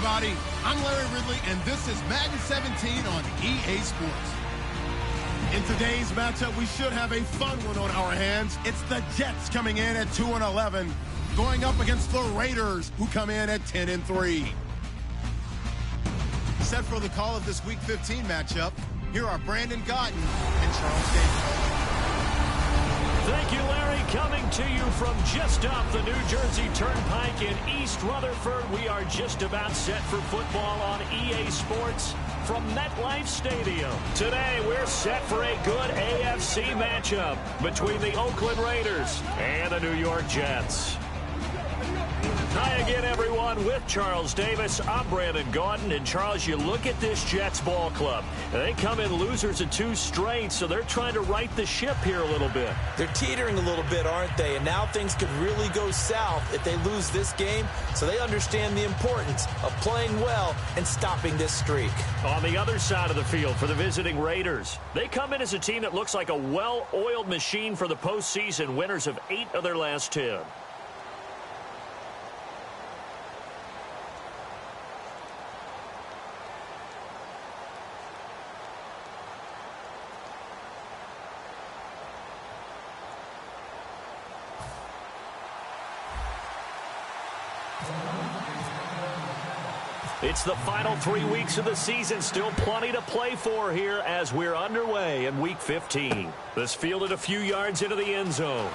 everybody. I'm Larry Ridley, and this is Madden 17 on EA Sports. In today's matchup, we should have a fun one on our hands. It's the Jets coming in at 2-11, going up against the Raiders, who come in at 10-3. Set for the call of this Week 15 matchup, here are Brandon Gaudin and Charles Davis. Thank you, Larry. Coming to you from just off the New Jersey Turnpike in East Rutherford. We are just about set for football on EA Sports from MetLife Stadium. Today, we're set for a good AFC matchup between the Oakland Raiders and the New York Jets. Hi again, everyone. With Charles Davis, I'm Brandon Gaudin. And Charles, you look at this Jets ball club. They come in losers of 2 straight, so they're trying to right the ship here a little bit. They're teetering a little bit, aren't they? And now things could really go south if they lose this game. So they understand the importance of playing well and stopping this streak. On the other side of the field for the visiting Raiders, they come in as a team that looks like a well-oiled machine for the postseason, winners of 8 of their last 10. It's the final 3 weeks of the season. Still plenty to play for here as we're underway in Week 15. This fielded a few yards into the end zone.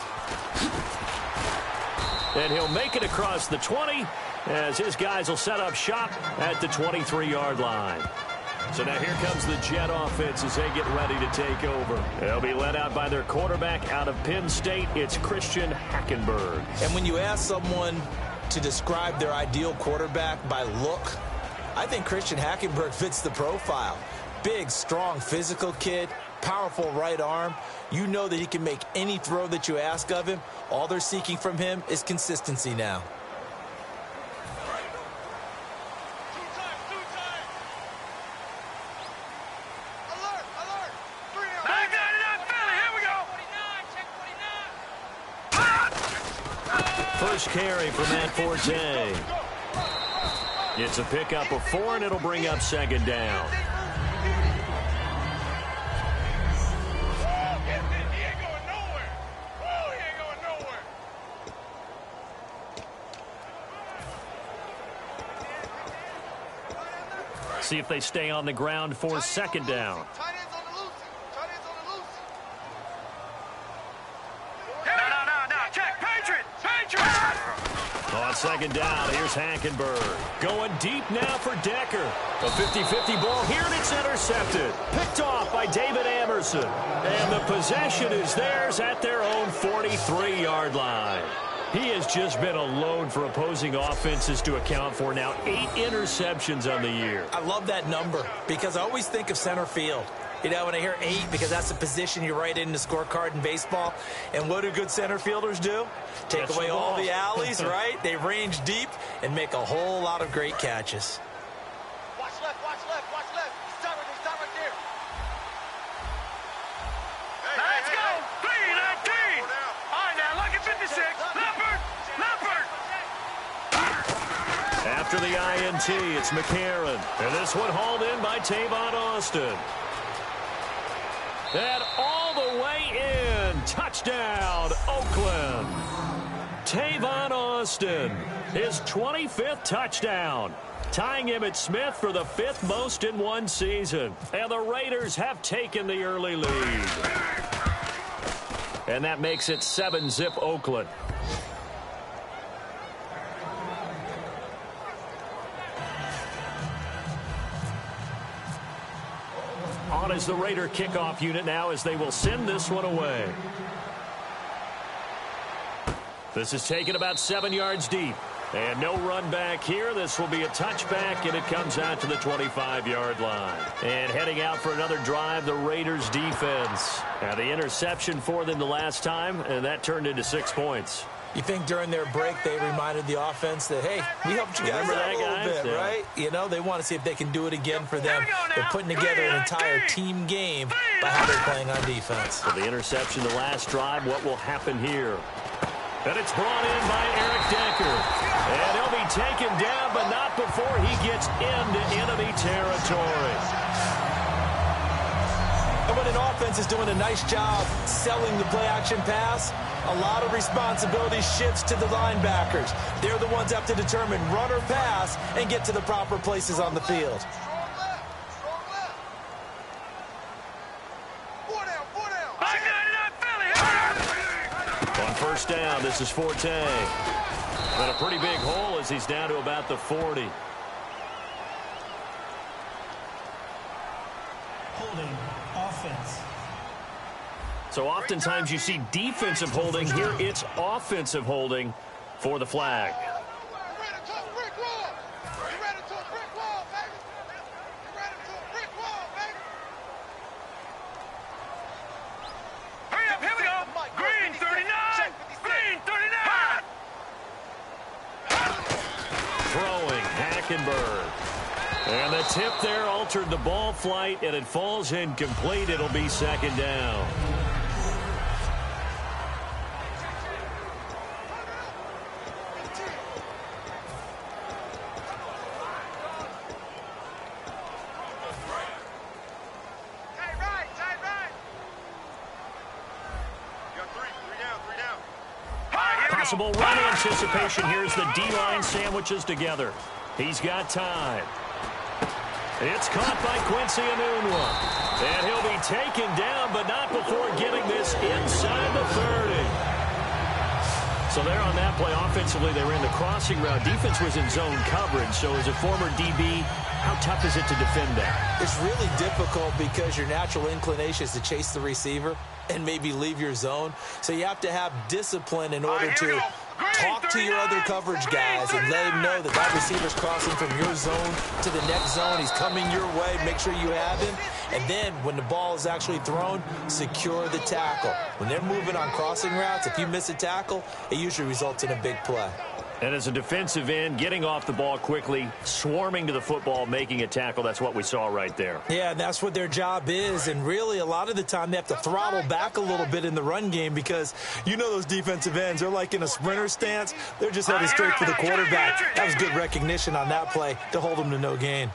And he'll make it across the 20 as his guys will set up shop at the 23-yard line. So now here comes the Jet offense as they get ready to take over. They'll be led out by their quarterback out of Penn State. It's Christian Hackenberg. And when you ask someone to describe their ideal quarterback by look, I think Christian Hackenberg fits the profile. Big, strong, physical kid, powerful right arm. You know that he can make any throw that you ask of him. All they're seeking from him is consistency now. First carry for Matt Forte. It's a pickup of 4, and it'll bring up second down. See if they stay on the ground for second down. On second down, here's Hackenberg. Going deep now for Decker. A 50-50 ball here, and it's intercepted. Picked off by David Amerson. And the possession is theirs at their own 43-yard line. He has just been a load for opposing offenses to account for now. 8 interceptions on the year. I love that number because I always think of center field. You know, when I hear 8, because that's the position you write in the scorecard in baseball. And what do good center fielders do? Take away all the alleys, right? They range deep and make a whole lot of great catches. Watch left, watch left, watch left. Stop right there. Let's go. 3-19. All right, now, look at 56. Leopard. After the INT, it's McCarron. And this one hauled in by Tavon Austin. And all the way in. Touchdown, Oakland. Tavon Austin, his 25th touchdown, tying Emmitt Smith for the 5th most in one season. And the Raiders have taken the early lead. And that makes it 7-zip Oakland. On is the Raider kickoff unit now as they will send this one away. This is taken about 7 yards deep. And no run back here. This will be a touchback, and it comes out to the 25-yard line. And heading out for another drive, the Raiders defense. Now the interception for them the last time, and that turned into 6 points. You think during their break they reminded the offense that, hey, we helped you guys out a little bit, right? You know, they want to see if they can do it again for them. They're putting together an entire team game by how they're playing on defense. So the interception the last drive, what will happen here? And it's brought in by Eric Decker. And he'll be taken down, but not before he gets into enemy territory. And when an offense is doing a nice job selling the play-action pass, a lot of responsibility shifts to the linebackers. They're the ones that have to determine run or pass and get to the proper places on the field. On first down, this is Forte. But a pretty big hole as he's down to about the 40. Holding offense. So oftentimes you see defensive holding. Here it's offensive holding for the flag. Hurry up, here we go. Green 39. Green 39. Throwing, Hackenberg. And the tip there altered the ball flight, and it falls incomplete. It'll be second down. Possible run anticipation. Here's the D-line sandwiches together. He's got time. It's caught by Quincy Enunwa. And he'll be taken down, but not before getting this inside the 30. So there on that play, offensively, they ran the crossing route. Defense was in zone coverage. So as a former DB, how tough is it to defend that? It's really difficult because your natural inclination is to chase the receiver and maybe leave your zone. So you have to have discipline in order to talk to your other coverage guys and let him know that that receiver's crossing from your zone to the next zone. He's coming your way. Make sure you have him. And then when the ball is actually thrown, secure the tackle. When they're moving on crossing routes, if you miss a tackle, it usually results in a big play. And as a defensive end, getting off the ball quickly, swarming to the football, making a tackle, that's what we saw right there. Yeah, that's what their job is. And really, a lot of the time, they have to throttle back a little bit in the run game because you know those defensive ends, they're like in a sprinter stance. They're just headed straight for the quarterback. That was good recognition on that play to hold them to no gain.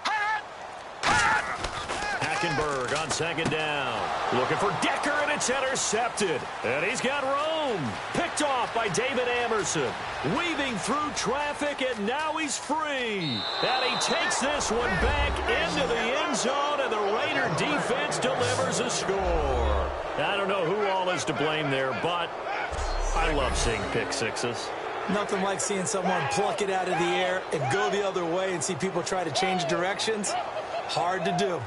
Hackenberg on second down. Looking for Decker, and it's intercepted. And he's got Rome. Picked off by David Amerson. Weaving through traffic, and now he's free. And he takes this one back into the end zone, and the Raider defense delivers a score. I don't know who all is to blame there, but I love seeing pick sixes. Nothing like seeing someone pluck it out of the air and go the other way and see people try to change directions. Hard to do.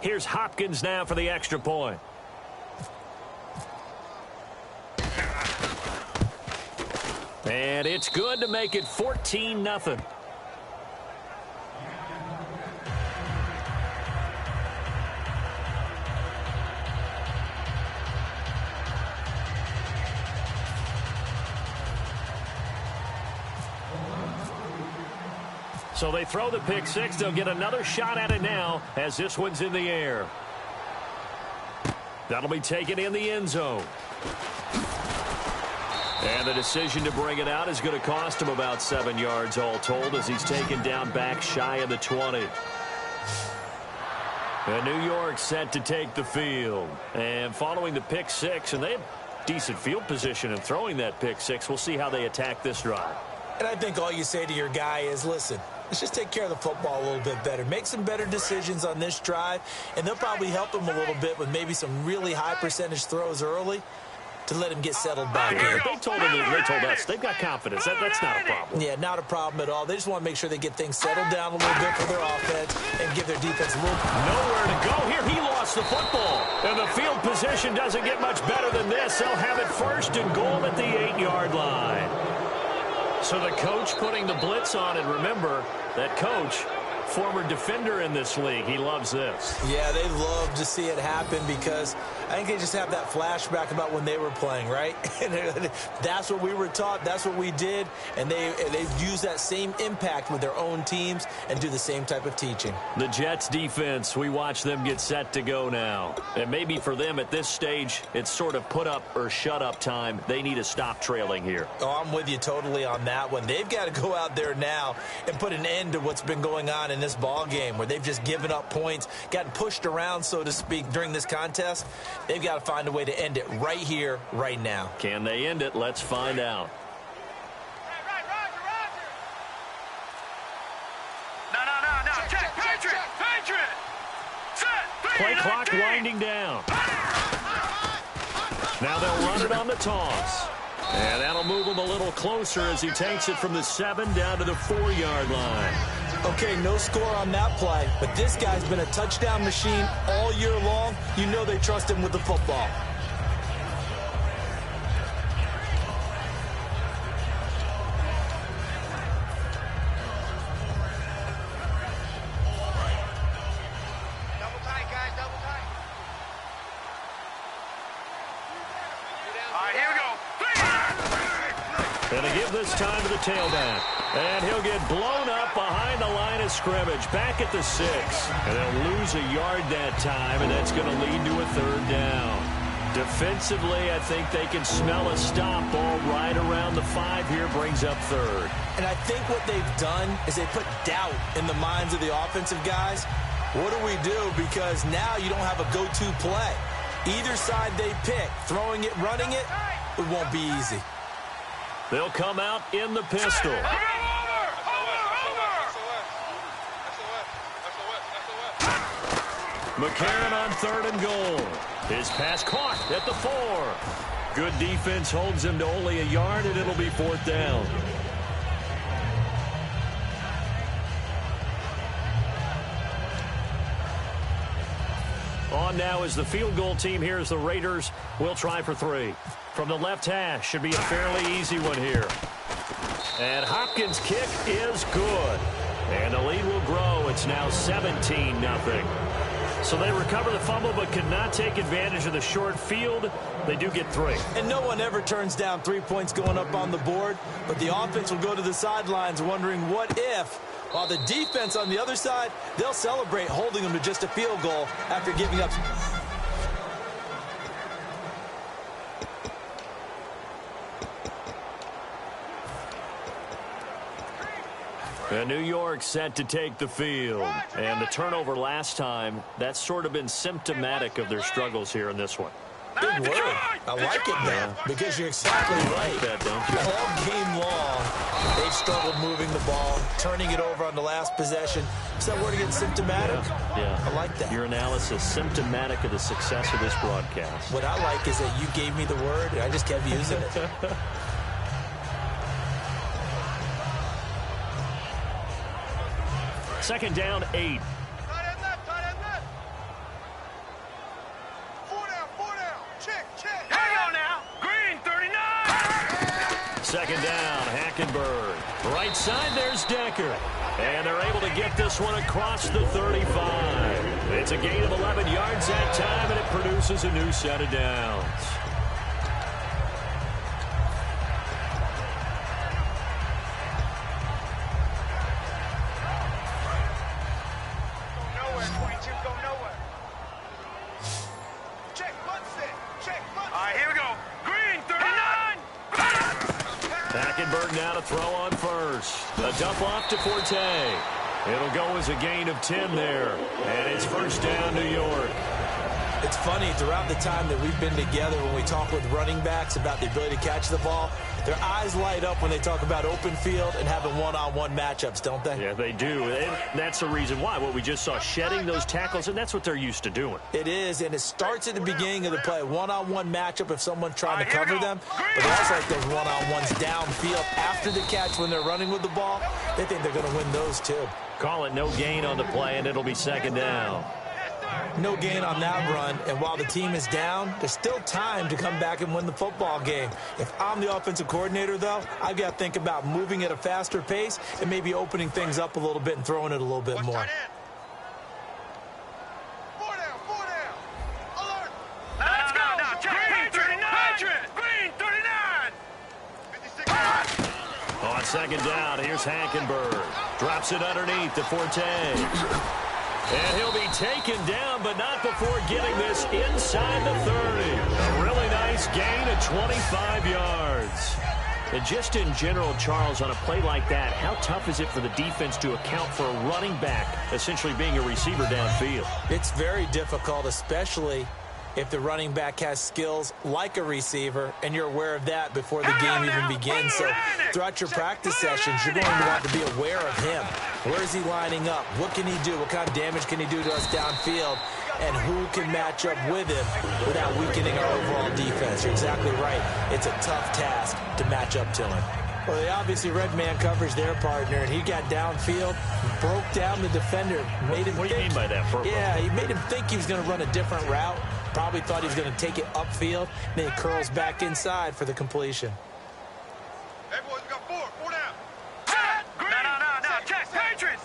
Here's Hopkins now for the extra point. And it's good to make it 14-0. So they throw the pick six. They'll get another shot at it now as this one's in the air. That'll be taken in the end zone. And the decision to bring it out is going to cost him about 7 yards all told as he's taken down back shy of the 20. And New York set to take the field. And following the pick six, and they have decent field position in throwing that pick six. We'll see how they attack this drive. And I think all you say to your guy is, listen, let's just take care of the football a little bit better. Make some better decisions on this drive, and they'll probably help him a little bit with maybe some really high percentage throws early to let him get settled back in. They told us they've got confidence. That's not a problem. Yeah, not a problem at all. They just want to make sure they get things settled down a little bit for their offense and give their defense a little... Nowhere to go here. He lost the football. And the field position doesn't get much better than this. They'll have it first and goal at the 8-yard line. So the coach putting the blitz on, and remember, that coach, former defender in this league, he loves this. Yeah, they love to see it happen because I think they just have that flashback about when they were playing, right? That's what we were taught. That's what we did. And they use that same impact with their own teams and do the same type of teaching. The Jets defense, we watch them get set to go now. And maybe for them at this stage, it's sort of put up or shut up time. They need to stop trailing here. Oh, I'm with you totally on that one. They've got to go out there now and put an end to what's been going on in this ball game where they've just given up points, gotten pushed around, so to speak, during this contest. They've got to find a way to end it right here, right now. Can they end it? Let's find out. No. Check. Patriot. Set. Play clock winding down. Now they'll run it on the toss. And that'll move him a little closer as he takes it from the 7 down to the 4-yard line. Okay, no score on that play, but this guy's been a touchdown machine all year long. You know they trust him with the football. Double tight, guys, double tight. All right, here we go. And they give this time to the tailback. And he'll get blown up behind the line of scrimmage, back at the 6. And they'll lose a yard that time, and that's going to lead to a 3rd down. Defensively, I think they can smell a stop ball right around the 5 here, brings up 3rd. And I think what they've done is they put doubt in the minds of the offensive guys. What do we do? Because now you don't have a go-to play. Either side they pick, throwing it, running it, it won't be easy. They'll come out in the pistol. McCarron on 3rd and goal. His pass caught at the 4. Good defense holds him to only a yard, and it'll be 4th down. On now is the field goal team here as the Raiders will try for 3. From the left hash, should be a fairly easy one here. And Hopkins' kick is good. And the lead will grow. It's now 17-0. So they recover the fumble but could not take advantage of the short field. They do get 3. And no one ever turns down 3 points going up on the board. But the offense will go to the sidelines wondering what if. While the defense on the other side, they'll celebrate holding them to just a field goal after giving up. And New York set to take the field. And the turnover last time, that's sort of been symptomatic of their struggles here in this one. Big word. I like it, man, because you're exactly right. You like that, don't you? All game long, they've struggled moving the ball, turning it over on the last possession. Is that word again, symptomatic? Yeah. I like that. Your analysis, symptomatic of the success of this broadcast. What I like is that you gave me the word, and I just kept using it. Second down, 8. Decker. And they're able to get this one across the 35. It's a gain of 11 yards that time, and it produces a new set of downs. Now to throw on first. A dump off to Forte. It'll go as a gain of 10 there. And it's first down, New York. It's funny, throughout the time that we've been together, when we talk with running backs about the ability to catch the ball, their eyes light up when they talk about open field and having one-on-one matchups, don't they? Yeah, they do. And that's the reason why. What we just saw, shedding those tackles, and that's what they're used to doing. It is, and it starts at the beginning of the play. One-on-one matchup if someone's trying to cover them. But they also like those one-on-ones downfield after the catch when they're running with the ball. They think they're going to win those, too. Call it no gain on the play, and it'll be second down. No gain on that run, and while the team is down, there's still time to come back and win the football game. If I'm the offensive coordinator, though, I've got to think about moving at a faster pace and maybe opening things up a little bit and throwing it a little bit more. Let's go! Green 39! Green 39! On second down, here's Hackenberg. Drops it underneath to Forte. And he'll be taken down, but not before getting this inside the 30. A really nice gain of 25 yards. And just in general, Charles, on a play like that, how tough is it for the defense to account for a running back essentially being a receiver downfield? It's very difficult, especially if the running back has skills like a receiver, and you're aware of that before the game even begins. So throughout your practice sessions, you're going to want to be aware of him. Where is he lining up? What can he do? What kind of damage can he do to us downfield? And who can match up with him without weakening our overall defense? You're exactly right. It's a tough task to match up to him. Well, they obviously red man coverage their partner, and he got downfield, broke down the defender, made him What do you mean by that, Purple? Yeah, he made him think he was going to run a different route. Probably thought he was going to take it upfield. Then he curls back inside for the completion. Hey, boys, we got four down. No, check, Patriots.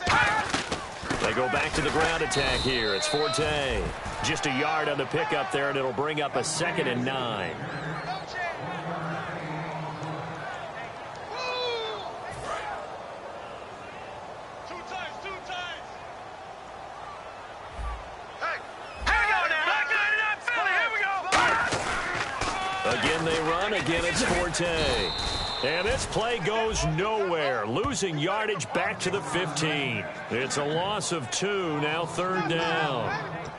They go back to the ground attack here. It's Forte. Just a yard on the pickup there, and it'll bring up a 2nd and 9. Again, they run. Again, it's Forte. And this play goes nowhere. Losing yardage back to the 15. It's a loss of 2, now 3rd down.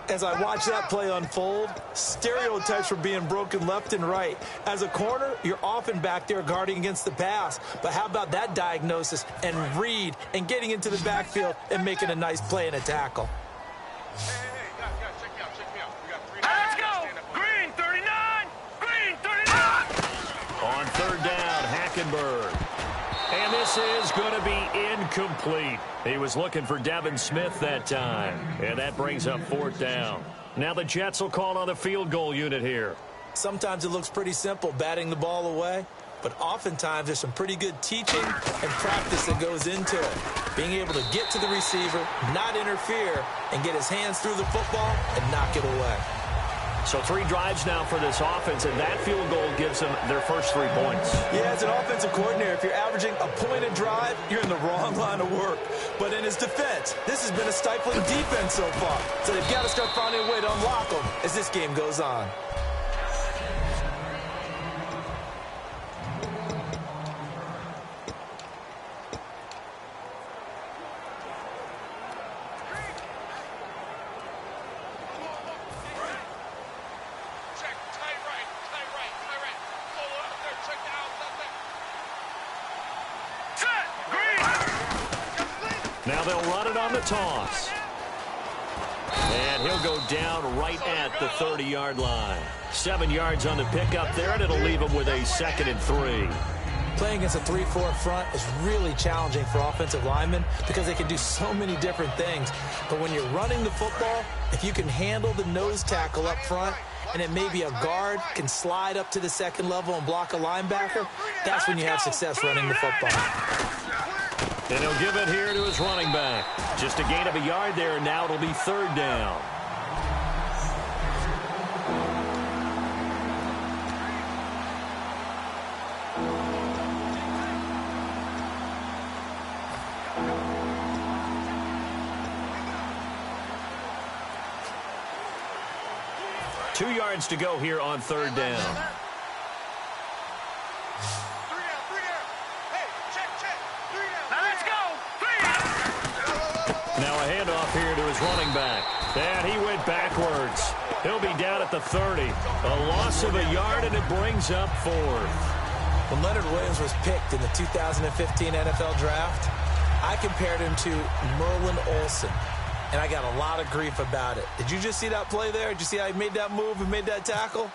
As I watch that play unfold, stereotypes were being broken left and right. As a corner, you're often back there guarding against the pass. But how about that diagnosis and read and getting into the backfield and making a nice play and a tackle? Let's go! Green 39! Green 39! On 3rd down, Hackenberg. And this is going to be incomplete. He was looking for Devin Smith that time. And that brings up 4th down. Now the Jets will call on the field goal unit here. Sometimes it looks pretty simple, batting the ball away. But oftentimes there's some pretty good teaching and practice that goes into it. Being able to get to the receiver, not interfere, and get his hands through the football and knock it away. So 3 drives now for this offense, and that field goal gives them their first 3 points. Yeah, as an offensive coordinator, if you're averaging a point a drive, you're in the wrong line of work. But in his defense, this has been a stifling defense so far. So they've got to start finding a way to unlock them as this game goes on. Now they'll run it on the toss. And he'll go down right at the 30-yard line. 7 yards on the pickup there, and it'll leave him with a 2nd and 3. Playing against a 3-4 front is really challenging for offensive linemen because they can do so many different things. But when you're running the football, if you can handle the nose tackle up front, and it may be a guard can slide up to the 2nd level and block a linebacker, that's when you have success running the football. And he'll give it here to his running back. Just a gain of a yard there, and now it'll be 3rd down. Two yards to go here on 3rd down. Now a handoff here to his running back. And he went backwards. He'll be down at the 30. A loss of a yard, and it brings up 4th. When Leonard Williams was picked in the 2015 NFL Draft, I compared him to Merlin Olsen, and I got a lot of grief about it. Did you just see that play there? Did you see how he made that move and made that tackle?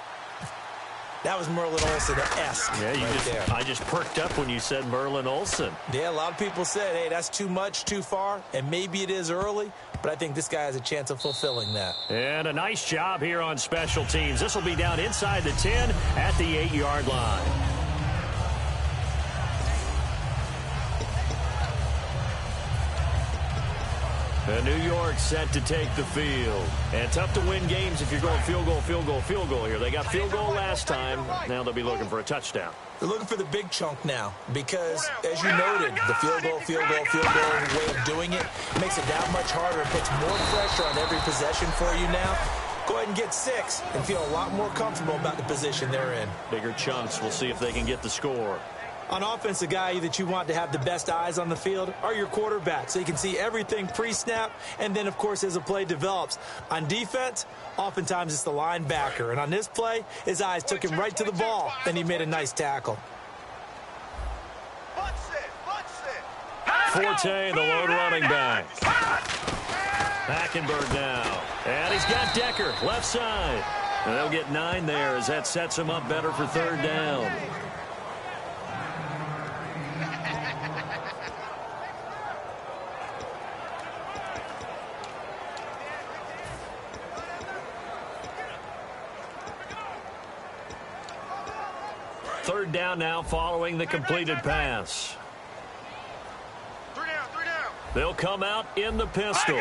That was Merlin Olsen-esque. Yeah, I just perked up when you said Merlin Olsen. Yeah, a lot of people said, hey, that's too much, too far, and maybe it is early, but I think this guy has a chance of fulfilling that. And a nice job here on special teams. This will be down inside the 10 at the 8-yard line. And New York set to take the field. And tough to win games if you're going field goal, field goal, field goal here. They got field goal last time. Now they'll be looking for a touchdown. They're looking for the big chunk now because, as you noted, the field goal way of doing it makes it that much harder and puts more pressure on every possession for you now. Go ahead and get 6 and feel a lot more comfortable about the position they're in. Bigger chunks. We'll see if they can get the score. On offense, the guy that you want to have the best eyes on the field are your quarterbacks, so you can see everything pre-snap, and then, of course, as the play develops. On defense, oftentimes it's the linebacker, and on this play, his eyes took him right to the ball, and he made a nice tackle. Forte, the lone running back. Hackenberg now. And he's got Decker, left side. And they'll get 9 there as that sets him up better for 3rd down. Third down now following the completed pass. 3 down. They'll come out in the pistol.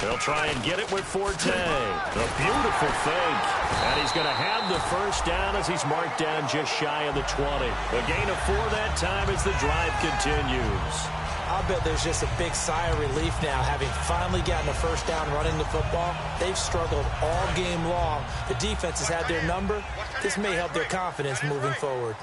They'll try and get it with Forte. A beautiful fake. And he's going to have the first down as he's marked down just shy of the 20. A gain of 4 that time as the drive continues. I'll bet there's just a big sigh of relief now, having finally gotten a first down running the football. They've struggled all game long. The defense has had their number. This may help their confidence moving forward.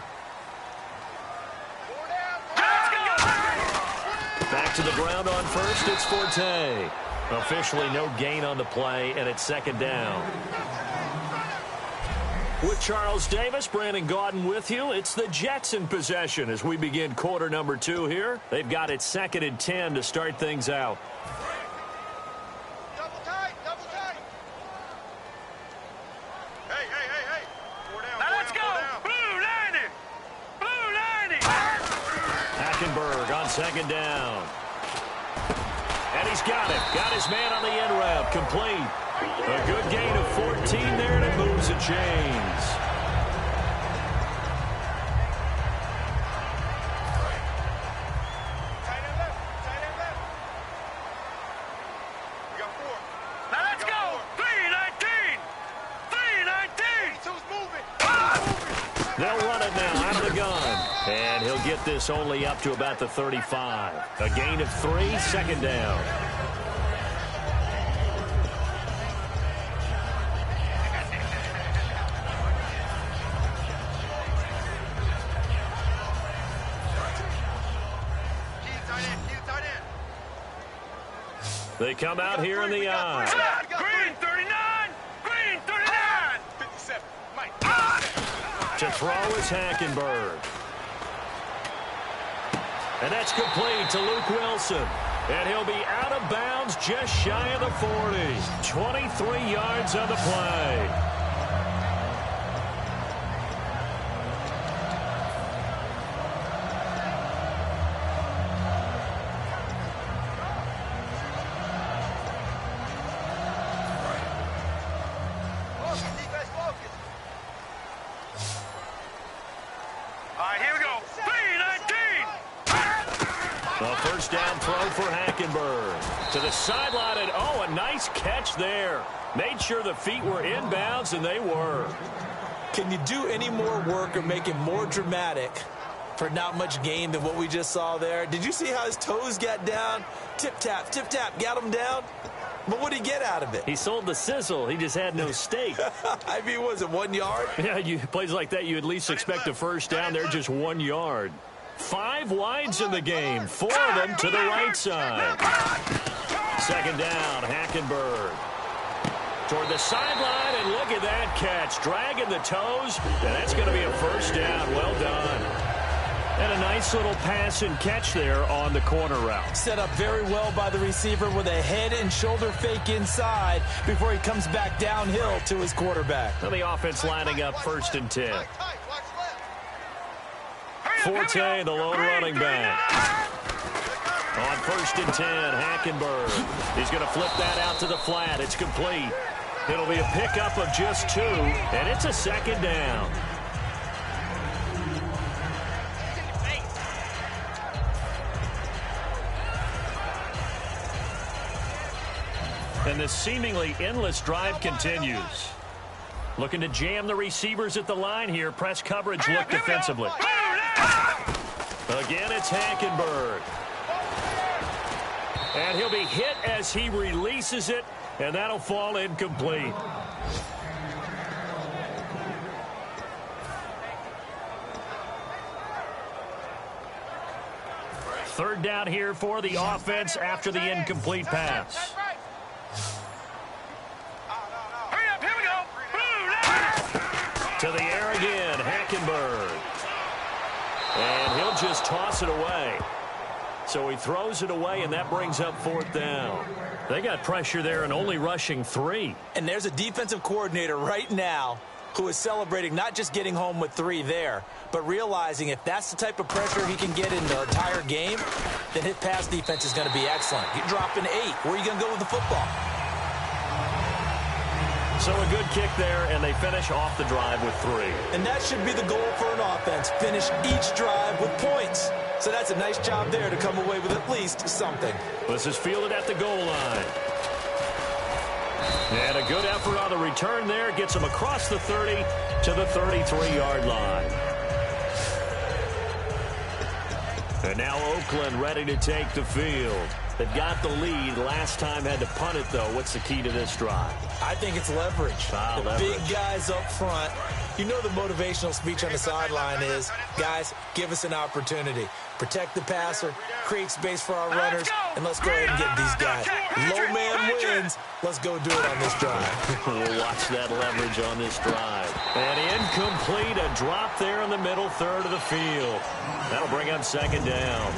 Back to the ground on first, it's Forte. Officially no gain on the play, and it's 2nd down. With Charles Davis, Brandon Gaudin with you. It's the Jets in possession as we begin quarter number 2 here. They've got it 2nd and 10 to start things out. Double tight. Hey. 4 down. Now let's go. Blue 90. Hackenberg on 2nd down. And he's got it. Got his man on the end route. Complete. A good gain of 14 there, and it moves the chains. Tight end left. We got 4. Now let's go. 319. 2's moving. They'll run it now out of the gun. And he'll get this only up to about the 35. A gain of 3, 2nd down. Tight end. They come out here in the eye. Green 39. 57. Mike. To throw is Hackenberg. And that's complete to Luke Wilson. And he'll be out of bounds just shy of the 40. 23 yards on the play. Defense focus. All right, here we go. 319. A first down throw for Hackenberg. To the sideline, and oh, a nice catch there. Made sure the feet were inbounds, and they were. Can you do any more work or make it more dramatic for not much gain than what we just saw there? Did you see how his toes got down? Tip-tap, got him down. But what did he get out of it? He sold the sizzle. He just had no steak. I mean, was it 1 yard? Yeah, plays like that, you at least expect a first down. They're just 1 yard. 5 wides in the game. 4 of them to the right side. Second down, Hackenberg. Toward the sideline, and look at that catch. Dragging the toes, and that's going to be a first down. Well done. And a nice little pass and catch there on the corner route. Set up very well by the receiver with a head and shoulder fake inside before he comes back downhill to his quarterback. And the offense lining up 1st and 10. Forte, the lone running back. On 1st and 10, Hackenberg. He's going to flip that out to the flat. It's complete. It'll be a pickup of just 2, and it's a second down. And this seemingly endless drive continues. Looking to jam the receivers at the line here. Press coverage look defensively. Again, it's Hackenberg. And he'll be hit as he releases it, and that'll fall incomplete. Third down here for the offense after the incomplete pass. To the air again, Hackenberg. And he'll just toss it away. So he throws it away, and that brings up 4th down. They got pressure there and only rushing 3. And there's a defensive coordinator right now who is celebrating not just getting home with 3 there, but realizing if that's the type of pressure he can get in the entire game, then his pass defense is going to be excellent. You're dropping 8. Where are you going to go with the football? So a good kick there, and they finish off the drive with 3. And that should be the goal for an offense. Finish each drive with points. So that's a nice job there to come away with at least something. This is fielded at the goal line. And a good effort on the return there. Gets him across the 30 to the 33-yard line. And now Oakland ready to take the field. They've got the lead. Last time had to punt it, though. What's the key to this drive? I think it's leverage. Big guys up front. You know the motivational speech on the sideline is, guys, give us an opportunity. Protect the passer, create space for our runners, and let's go ahead and get these guys. Low man wins. Let's go do it on this drive. We'll watch that leverage on this drive. And incomplete, a drop there in the middle third of the field. That'll bring up 2nd down.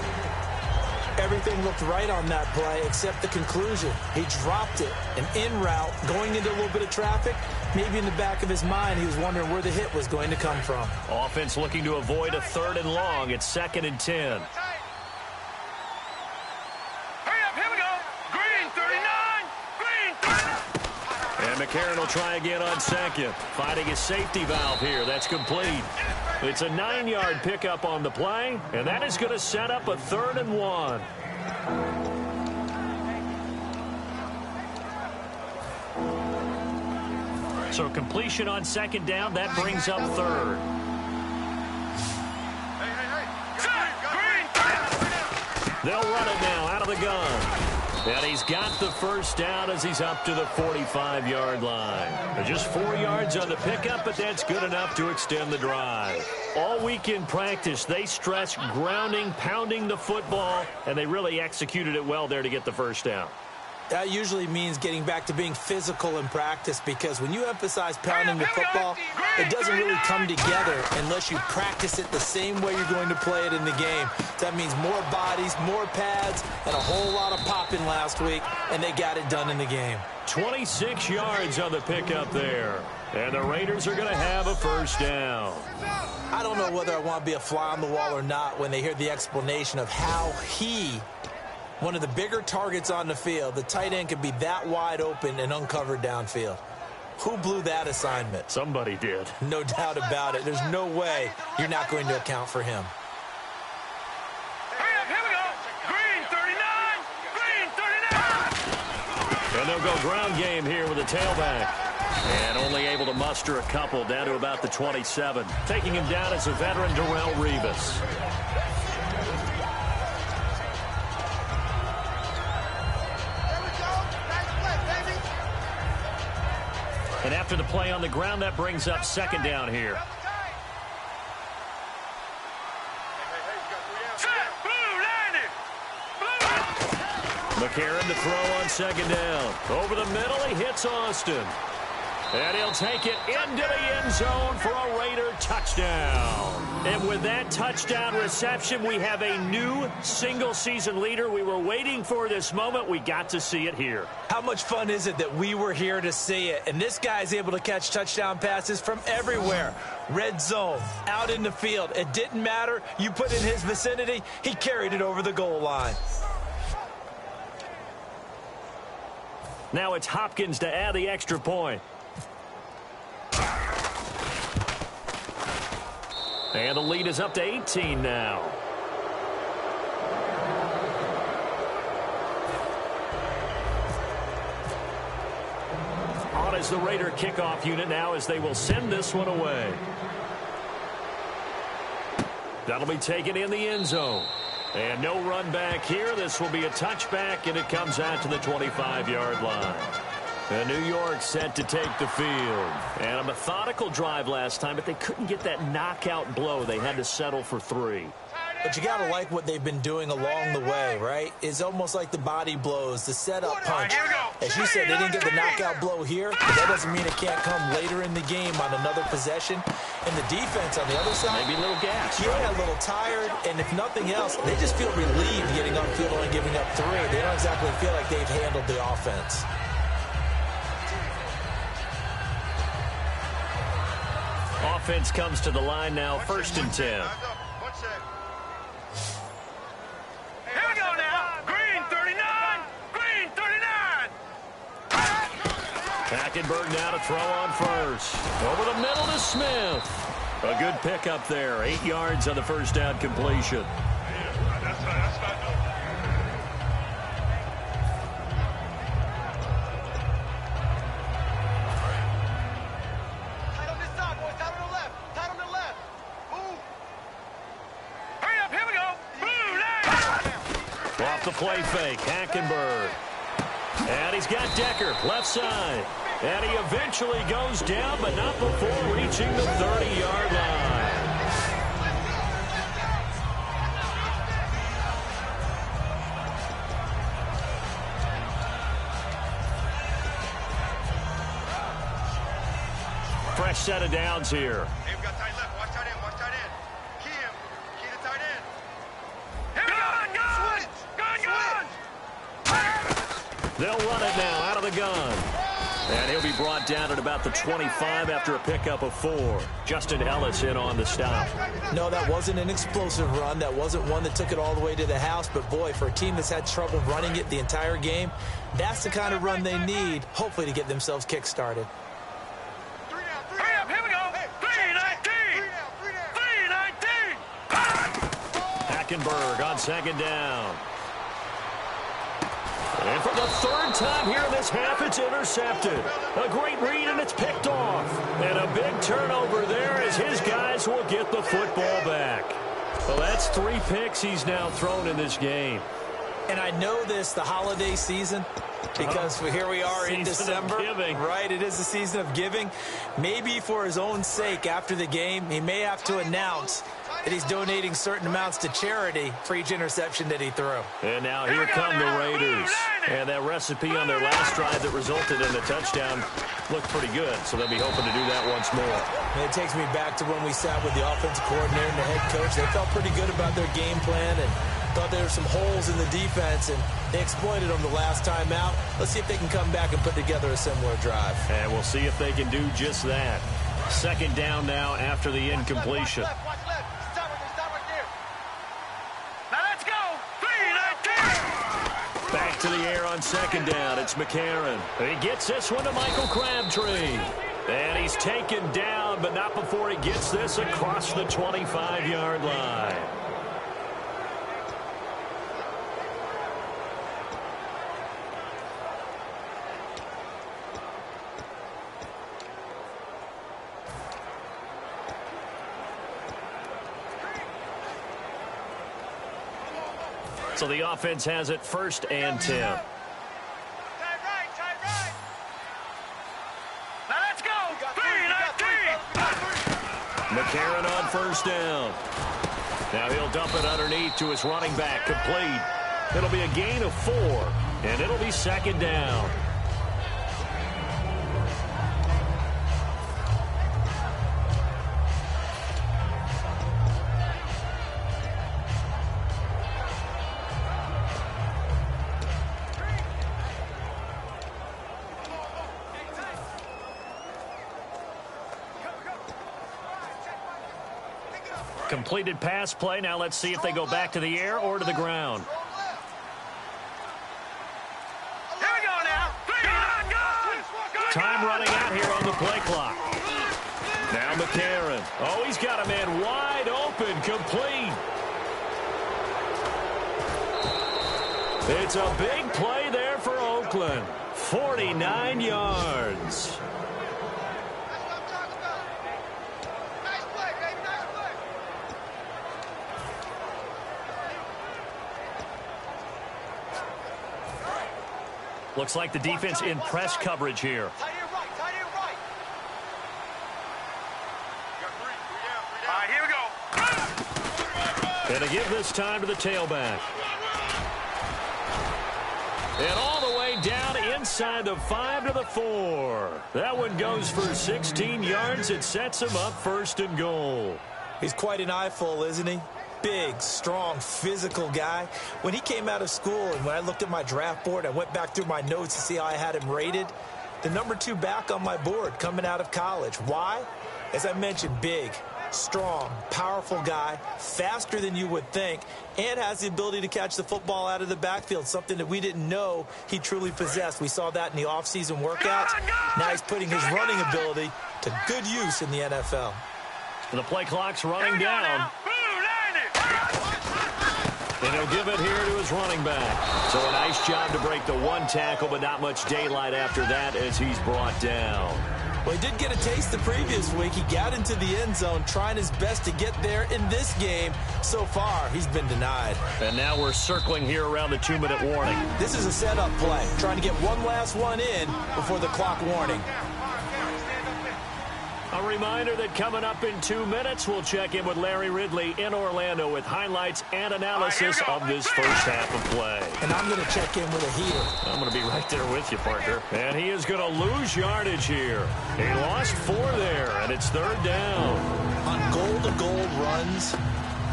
Everything looked right on that play except the conclusion. He dropped it. An in route, going into a little bit of traffic. Maybe in the back of his mind, he was wondering where the hit was going to come from. Offense looking to avoid a 3rd and long. It's 2nd and 10. Hurry up, here we go. Green 39. Green 39. And McCarron will try again on 2nd. Finding his safety valve here. That's complete. It's a 9-yard pickup on the play, and that is going to set up a 3rd and 1. So completion on 2nd down, that brings up 3rd. They'll run it now out of the gun. And he's got the first down as he's up to the 45-yard line. Just 4 yards on the pickup, but that's good enough to extend the drive. All week in practice, they stress grounding, pounding the football, and they really executed it well there to get the first down. That usually means getting back to being physical in practice, because when you emphasize pounding the football, it doesn't really come together unless you practice it the same way you're going to play it in the game. That means more bodies, more pads, and a whole lot of popping last week, and they got it done in the game. 26 yards on the pickup there, and the Raiders are going to have a first down. I don't know whether I want to be a fly on the wall or not when they hear the explanation of how one of the bigger targets on the field, the tight end could be that wide open and uncovered downfield. Who blew that assignment? Somebody did. No doubt about it. There's no way you're not going to account for him. Hurry up, here we go. no-go ground game here with a tailback. And only able to muster a couple down to about the 27. Taking him down as a veteran, Darrelle Revis. And after the play on the ground, that brings up second down here. McCarron to throw on second down. Over the middle, he hits Austin. And he'll take it into the end zone for a Raider touchdown. And with that touchdown reception, we have a new single-season leader. We were waiting for this moment. We got to see it here. How much fun is it that we were here to see it? And this guy's able to catch touchdown passes from everywhere. Red zone, out in the field. It didn't matter. You put in his vicinity, he carried it over the goal line. Now it's Hopkins to add the extra point. And the lead is up to 18 now. On is the Raider kickoff unit now as they will send this one away. That'll be taken in the end zone. And no run back here. This will be a touchback, and it comes out to the 25-yard line. And New York set to take the field. And a methodical drive last time, but they couldn't get that knockout blow. They had to settle for 3. But you got to like what they've been doing along the way, right? It's almost like the body blows, the setup punch. As you said, they didn't get the knockout blow here, but that doesn't mean it can't come later in the game on another possession. And the defense on the other side, maybe a little gas. Yeah, right? A little tired, and if nothing else, they just feel relieved getting upfield and giving up 3. They don't exactly feel like they've handled the offense. Offense comes to the line now, 1st and 10. Here we go now. Green 39. Green 39. Hackenberg now to throw on first. Over the middle to Smith. A good pickup there. 8 yards on the first down completion. That's fine. Off the play fake, Hackenberg. And he's got Decker, left side. And he eventually goes down, but not before reaching the 30-yard line. Fresh set of downs here. Hey, we got tight left. Watch tight end. Watch tight end. Key him. Key the tight end. They'll run it now out of the gun. And he'll be brought down at about the 25 after a pickup of 4. Justin Ellis in on the stop. No, that wasn't an explosive run. That wasn't one that took it all the way to the house. But, boy, for a team that's had trouble running it the entire game, that's the kind of run they need, hopefully, to get themselves kick-started. Hurry up, here we go. 3-19. 3-19. Hackenberg on second down. And for the 3rd time here in this half, it's intercepted. A great read, and it's picked off. And a big turnover there as his guys will get the football back. Well, that's 3 picks he's now thrown in this game. And I know this, the holiday season, because here we are in December. Right, it is the season of giving. Maybe for his own sake after the game, he may have to announce that he's donating certain amounts to charity for each interception that he threw. And now here come the Raiders. And that recipe on their last drive that resulted in the touchdown looked pretty good, so they'll be hoping to do that once more. And it takes me back to when we sat with the offensive coordinator and the head coach. They felt pretty good about their game plan and thought there were some holes in the defense, and they exploited them the last time out. Let's see if they can come back and put together a similar drive. And we'll see if they can do just that. Second down now after the incompletion. Back to the air on second down. It's McCarron. He gets this one to Michael Crabtree. And he's taken down, but not before he gets this across the 25-yard line. So the offense has it 1st and 10. Tight right. Now let's go. Three. McCarron on 1st down. Now he'll dump it underneath to his running back. Complete. It'll be a gain of 4, and it'll be 2nd down. Completed pass play. Now let's see if they go back to the air or to the ground. Here we go now. Time running out here on the play clock. Now McCarron. Oh, he's got a man wide open. Complete. It's a big play there for Oakland. 49 yards. Looks like the defense in press coverage here. Tight end right. All right, here we go. And to give this time to the tailback. And all the way down inside the 5 to the 4. That one goes for 16 yards. It sets him up 1st and goal. He's quite an eyeful, isn't he? Big, strong, physical guy. When he came out of school and when I looked at my draft board, I went back through my notes to see how I had him rated. The number 2 back on my board coming out of college. Why? As I mentioned, big, strong, powerful guy, faster than you would think, and has the ability to catch the football out of the backfield, something that we didn't know he truly possessed. We saw that in the offseason workouts. Now he's putting his running ability to good use in the NFL. And the play clock's running down. And he'll give it here to his running back. So a nice job to break the 1 tackle, but not much daylight after that as he's brought down. Well, he did get a taste the previous week. He got into the end zone, trying his best to get there in this game. So far, he's been denied. And now we're circling here around the 2-minute warning. This is a setup play, trying to get one last one in before the clock warning. A reminder that coming up in 2 minutes, we'll check in with Larry Ridley in Orlando with highlights and analysis of this first half of play. And I'm going to check in with a heater. I'm going to be right there with you, Parker. And he is going to lose yardage here. He lost 4 there, and it's 3rd down. On goal-to-goal runs,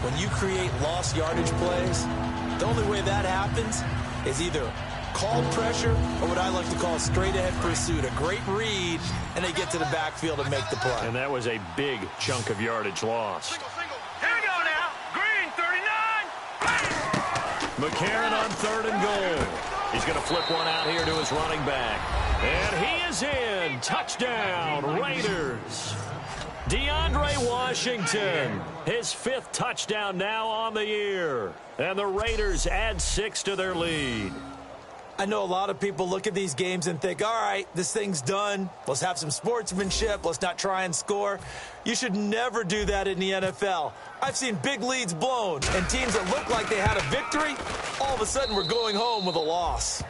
when you create lost yardage plays, the only way that happens is either called pressure or what I like to call straight-ahead pursuit. A great read, and they get to the backfield and make the play. And that was a big chunk of yardage lost. Here we go now. Green, 39. McCarron on 3rd and goal. He's going to flip one out here to his running back. And he is in. Touchdown, Raiders. DeAndre Washington, his 5th touchdown now on the year. And the Raiders add 6 to their lead. I know a lot of people look at these games and think, all right, this thing's done. Let's have some sportsmanship. Let's not try and score. You should never do that in the NFL. I've seen big leads blown, and teams that look like they had a victory, all of a sudden we're going home with a loss.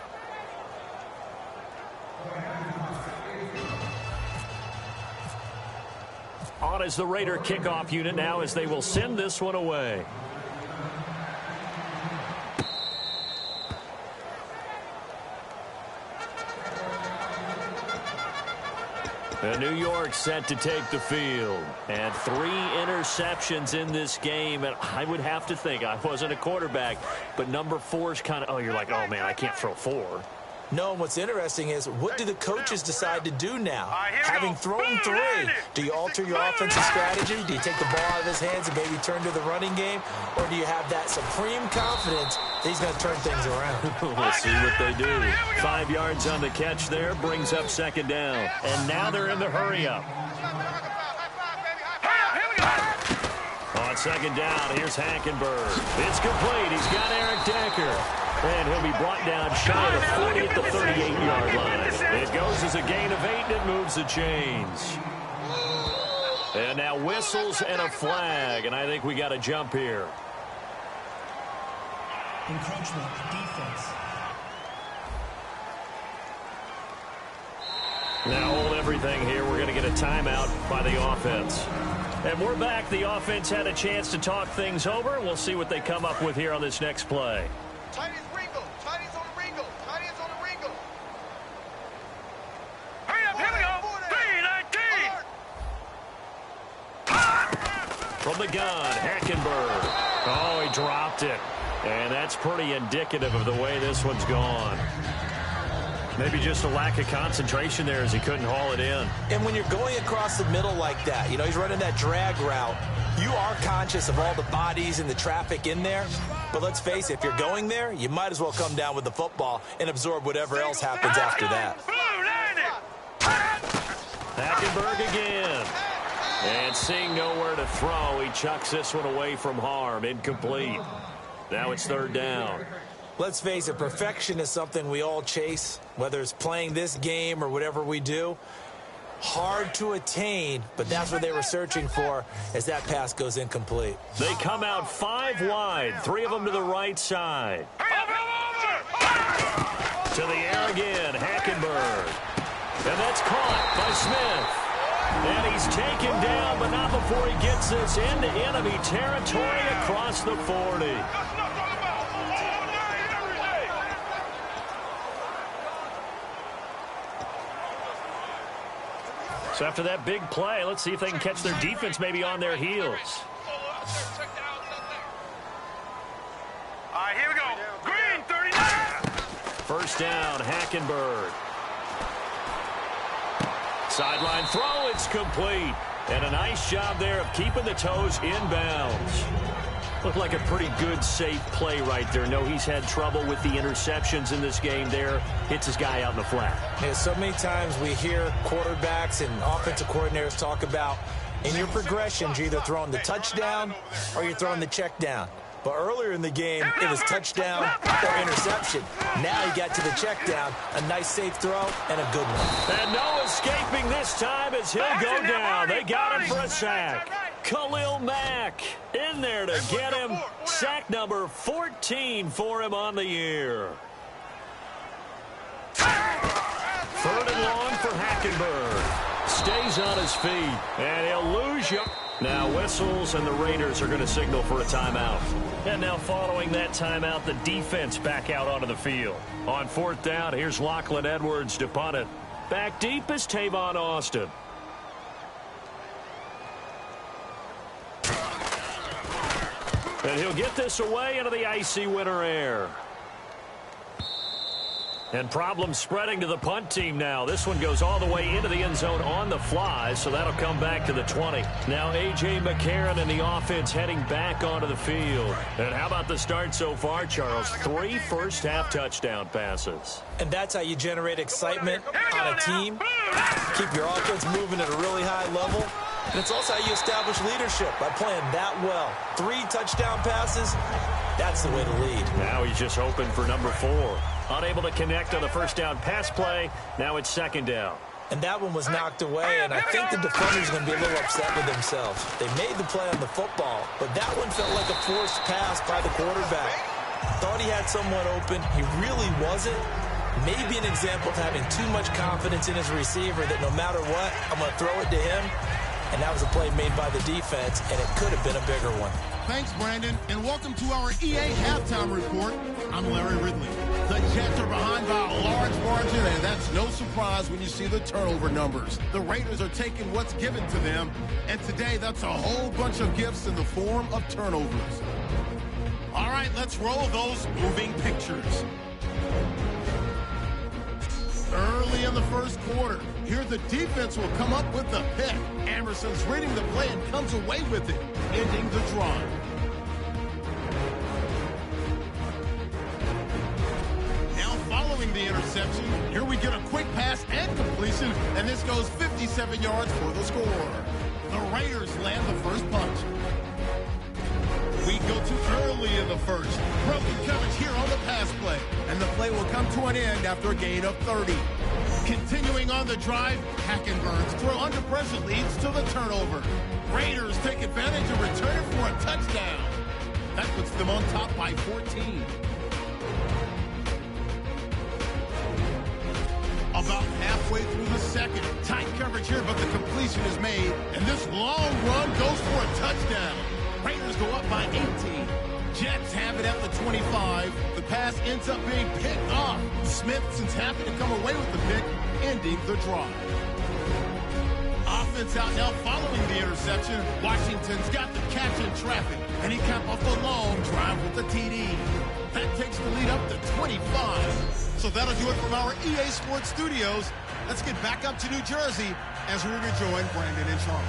On is the Raider kickoff unit now as they will send this one away. And New York set to take the field. And 3 interceptions in this game. And I would have to think, I wasn't a quarterback, but number 4's kind of, you're like, oh, man, I can't throw 4. No, and what's interesting is, what do the coaches decide to do now? Having thrown 3, do you alter your offensive strategy? Do you take the ball out of his hands and maybe turn to the running game? Or do you have that supreme confidence that he's going to turn things around? We'll see what they do. 5 yards on the catch there, brings up 2nd down. And now they're in the hurry-up. On 2nd down, here's Hackenberg. It's complete. He's got Eric Decker. And he'll be brought down shy of the 40 at the 38-yard line. It goes as a gain of 8, and it moves the chains. And now whistles and a flag, and I think we got a jump here. Encroachment defense. Now hold everything here. We're going to get a timeout by the offense. And we're back. The offense had a chance to talk things over. We'll see what they come up with here on this next play. Tiny's Ringo. Tiny's on the Ringo. Tiny's on the Ringo. Hurry up, here we go. 3-19. From the gun, Hackenberg. Oh, he dropped it. And that's pretty indicative of the way this one's gone. Maybe just a lack of concentration there as he couldn't haul it in. And when you're going across the middle like that, he's running that drag route, you are conscious of all the bodies and the traffic in there. But let's face it, if you're going there, you might as well come down with the football and absorb whatever else happens after that. Hackenberg again. And seeing nowhere to throw, he chucks this one away from harm. Incomplete. Now it's third down. Let's face it, perfection is something we all chase, whether it's playing this game or whatever we do. Hard to attain, but that's what they were searching for as that pass goes incomplete. They come out 5 wide, 3 of them to the right side. To the air again, Hackenberg. And that's caught by Smith. And he's taken down, but not before he gets this into enemy territory across the 40. So after that big play, let's see if they can catch their defense maybe on their heels. All right, here we go. Green, 39. First down, Hackenberg. Sideline throw, it's complete. And a nice job there of keeping the toes in bounds. Looked like a pretty good, safe play right there. No, he's had trouble with the interceptions in this game there. Hits his guy out in the flat. Yeah, so many times we hear quarterbacks and offensive coordinators talk about in your progressions, you're either throwing the touchdown or you're throwing the check down. But earlier in the game, it was touchdown or interception. Now he got to the check down, a nice safe throw, and a good one. And no escaping this time as he'll go down. They got him for a sack. Khalil Mack in there to get him. Sack number 14 for him on the year. Third and long for Hackenberg. Stays on his feet, and he'll lose you. Now whistles, and the Raiders are going to signal for a timeout. And now following that timeout, the defense back out onto the field. On fourth down, here's Lachlan Edwards to punt it. Back deep is Tavon Austin. And he'll get this away into the icy winter air. And problems spreading to the punt team now. This one goes all the way into the end zone on the fly, so that'll come back to the 20. Now A.J. McCarron and the offense heading back onto the field. And how about the start so far, Charles? 3 first-half touchdown passes. And that's how you generate excitement on a team. Keep your offense moving at a really high level. And it's also how you establish leadership by playing that well. 3 touchdown passes, that's the way to lead. Now he's just hoping for number 4. Unable to connect on the first down pass play. Now it's second down. And that one was knocked away, and I think the defender's going to be a little upset with themselves. They made the play on the football, but that one felt like a forced pass by the quarterback. Thought he had someone open. He really wasn't. Maybe an example of having too much confidence in his receiver that no matter what, I'm going to throw it to him. And that was a play made by the defense, and it could have been a bigger one. Thanks, Brandon, and welcome to our EA Halftime Report. I'm Larry Ridley. The Jets are behind by a large margin, and that's no surprise when you see the turnover numbers. The Raiders are taking what's given to them, and today that's a whole bunch of gifts in the form of turnovers. All right, let's roll those moving pictures. Early in the first quarter, here the defense will come up with the pick. Anderson's reading the play and comes away with it, ending the drive. Now following the interception, here we get a quick pass and completion, and this goes 57 yards for the score. The Raiders land the first punch. We go to early in the first. Broken coverage here on the pass play. And the play will come to an end after a gain of 30. Continuing on the drive, Hackenberg's throw under pressure leads to the turnover. Raiders take advantage and return it for a touchdown. That puts them on top by 14. about halfway through the second. Tight coverage here, but the completion is made, and this long run goes for a touchdown. Raiders go up by 18. Jets have it at the 25. The pass ends up being picked off. Smith seems happy to come away with the pick, ending the drive. Offense out now following the interception. Washington's got the catch in traffic, and he capped off the long drive with the TD. That takes the lead up to 25. So that'll do it from our EA Sports Studios. Let's get back up to New Jersey as we rejoin Brandon and Charles.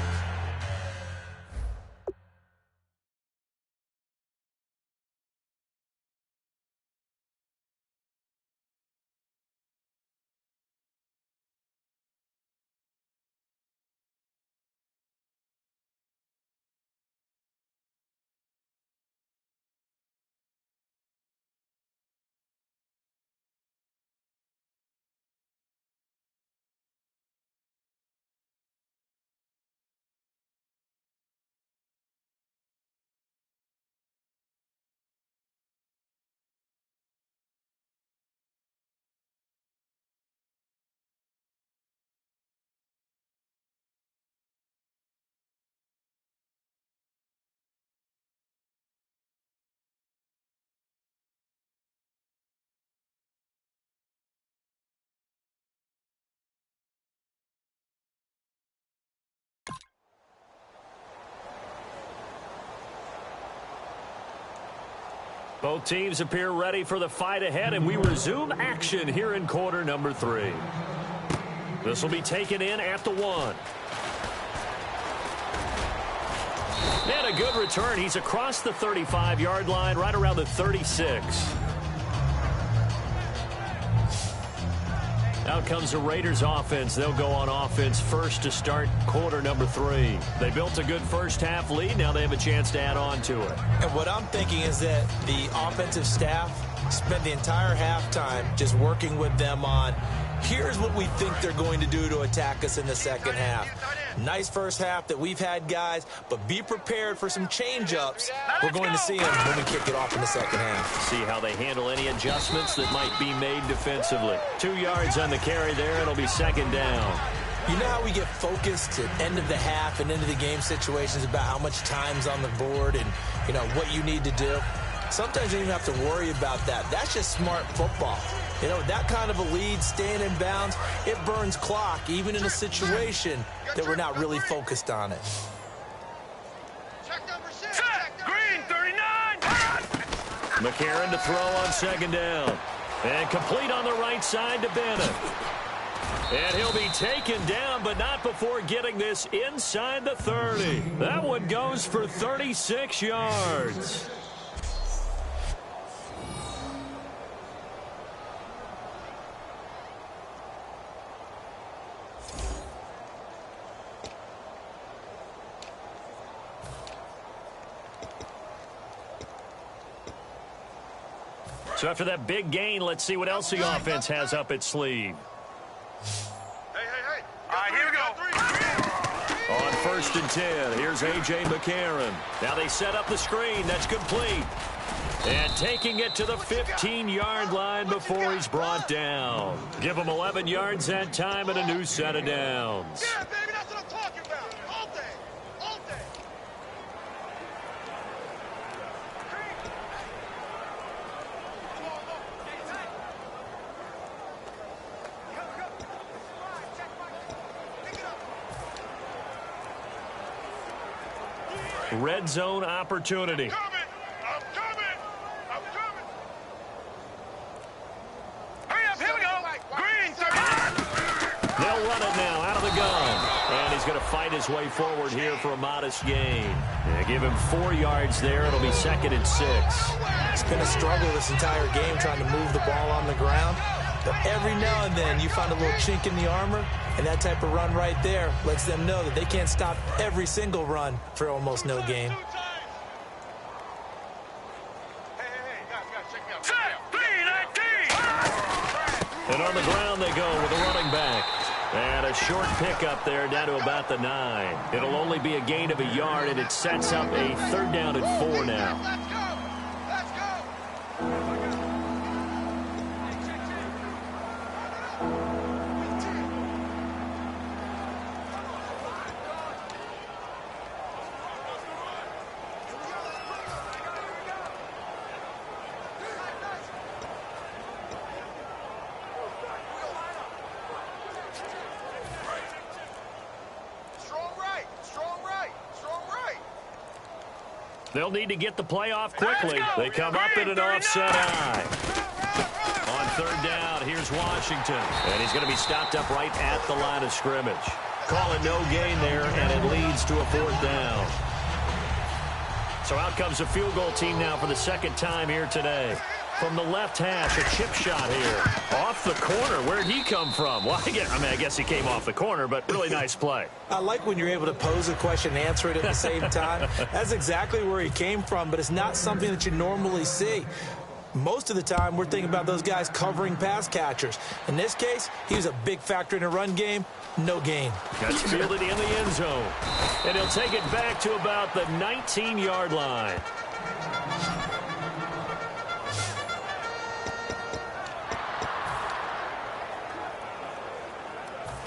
Both teams appear ready for the fight ahead, and we resume action here in quarter number 3. This will be taken in at the 1. And a good return. He's across the 35-yard line, right around the 36. Out comes the Raiders offense. They'll go on offense first to start quarter number 3. They built a good first half lead. Now they have a chance to add on to it. And what I'm thinking is that the offensive staff spent the entire halftime just working with them on, here's what we think they're going to do to attack us in the second half. Nice first half that we've had, guys, but be prepared for some change-ups. We're going to see them when we kick it off in the second half. See how they handle any adjustments that might be made defensively. 2 yards on the carry there. It'll be second down. You know how we get focused at end of the half and end of the game situations about how much time's on the board and, you know, what you need to do? Sometimes you don't even have to worry about that. That's just smart football. You know, that kind of a lead, staying in bounds, it burns clock, even in a situation that we're not really focused on it. Check number 6. Set. Green, 39. McCarron to throw on second down. And complete on the right side to Bennett. And he'll be taken down, but not before getting this inside the 30. That one goes for 36 yards. So after that big gain, let's see what else the offense has up its sleeve. Hey. All right, here we go. On 1st and 10, here's A.J. McCarron. Now they set up the screen. That's complete. And taking it to the 15-yard line before he's brought down. Give him 11 yards that time and a new set of downs. Yeah, baby, that's what I'm talking about. All day. All day. Red zone opportunity. I'm coming. Hurry up, here we go. Green, 30. They'll run it now out of the gun. And he's going to fight his way forward here for a modest gain. Yeah, give him 4 yards there. It'll be 2nd and 6. It's been a struggle this entire game trying to move the ball on the ground. But every now and then you find a little chink in the armor, and that type of run right there lets them know that they can't stop every single run for almost no gain. Hey, guys, check me out. Set. 3-19. And on the ground they go with a running back. And a short pickup there down to about the 9. It'll only be a gain of a yard, and it sets up a 3rd down and 4 now. Let's go. They'll need to get the play off quickly. They come up in an offset eye. On third down, here's Washington. And he's going to be stopped up right at the line of scrimmage. Calling no gain there, and it leads to a fourth down. So out comes a field goal team now for the second time here today. From the left hash, a chip shot here. Off the corner. Where'd he come from? Well, I guess he came off the corner, but really nice play. I like when you're able to pose a question and answer it at the same time. That's exactly where he came from, but it's not something that you normally see. Most of the time, we're thinking about those guys covering pass catchers. In this case, he was a big factor in the run game. No gain. That's fielded in the end zone. And he'll take it back to about the 19-yard line.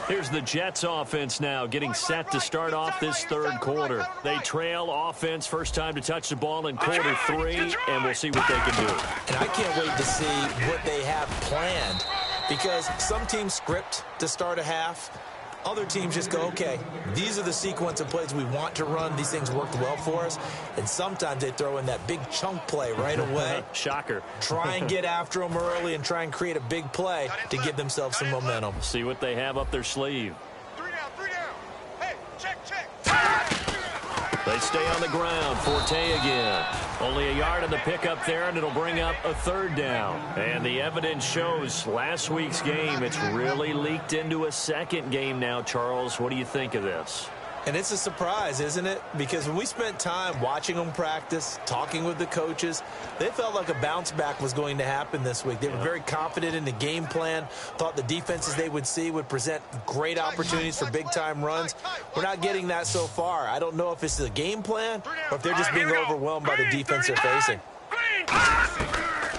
Here's the Jets offense now getting set to start off this third quarter. They trail offense first time to touch the ball in quarter 3, and we'll see what they can do. And I can't wait to see what they have planned, because some teams script to start a half. Other teams just go, okay, these are the sequence of plays we want to run. These things worked well for us. And sometimes they throw in that big chunk play right away. Shocker. Try and get after them early and try and create a big play to give themselves some momentum. See what they have up their sleeve. 3 down. Hey, check. They stay on the ground. Forte again. Only a yard on the pickup there, and it'll bring up a third down. And the evidence shows last week's game, it's really leaked into a second game now, Charles. What do you think of this? And it's a surprise, isn't it? Because when we spent time watching them practice, talking with the coaches, they felt like a bounce back was going to happen this week. They were very confident in the game plan, thought the defenses they would see would present great opportunities for big-time runs. We're not getting that so far. I don't know if it's the game plan or if they're just being overwhelmed by the defense they're facing.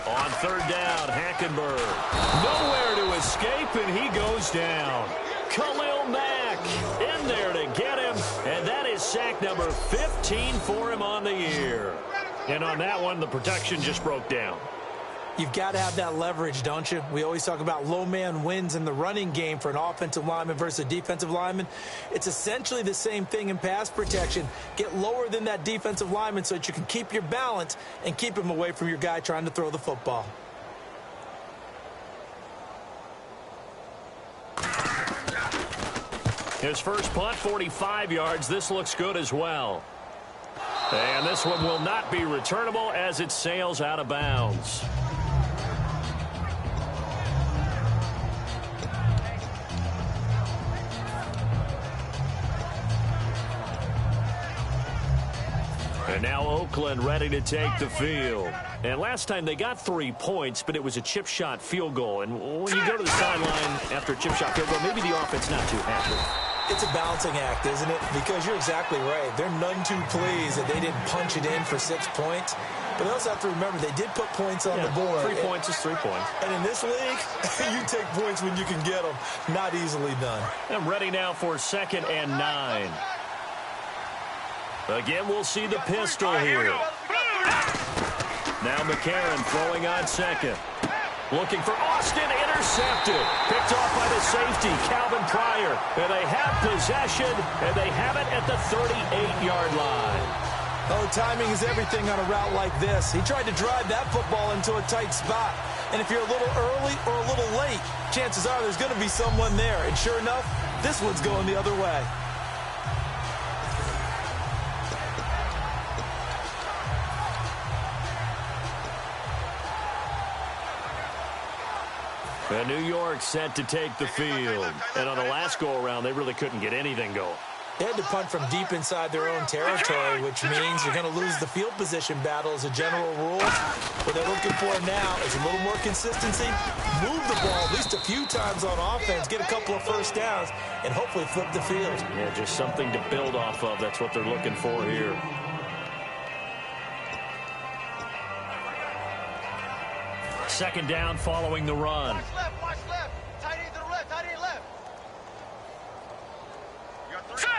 On third down, Hackenberg. Nowhere to escape, and he goes down. Khalil Mack in there to get him, and that is sack number 15 for him on the year. And on that one, the protection just broke down. You've got to have that leverage, don't you? We always talk about low man wins in the running game for an offensive lineman versus a defensive lineman. It's essentially the same thing in pass protection. Get lower than that defensive lineman so that you can keep your balance and keep him away from your guy trying to throw the football. His first punt, 45 yards. This looks good as well. And this one will not be returnable as it sails out of bounds. And now Oakland ready to take the field. And last time they got 3 points, but it was a chip shot field goal. And when you go to the sideline after a chip shot field goal, maybe the offense not too happy. It's a balancing act, isn't it? Because you're exactly right. They're none too pleased that they didn't punch it in for 6 points. But they also have to remember they did put points on the board. 3 points is 3 points. And in this league, you take points when you can get them. Not easily done. I'm ready now for 2nd and 9. Again, we'll see the pistol here. Now McCarron throwing on second. Looking for Austin, intercepted. Picked off by the safety, Calvin Pryor. And they have possession, and they have it at the 38-yard line. Oh, timing is everything on a route like this. He tried to drive that football into a tight spot. And if you're a little early or a little late, chances are there's going to be someone there. And sure enough, this one's going the other way. And New York set to take the field. And on the last go-around, they really couldn't get anything going. They had to punt from deep inside their own territory, which means you're going to lose the field position battle as a general rule. What they're looking for now is a little more consistency, move the ball at least a few times on offense, get a couple of first downs, and hopefully flip the field. Yeah, just something to build off of. That's what they're looking for here. Second down following the run. Watch left. Tight end to the left, tight end left. You got 3.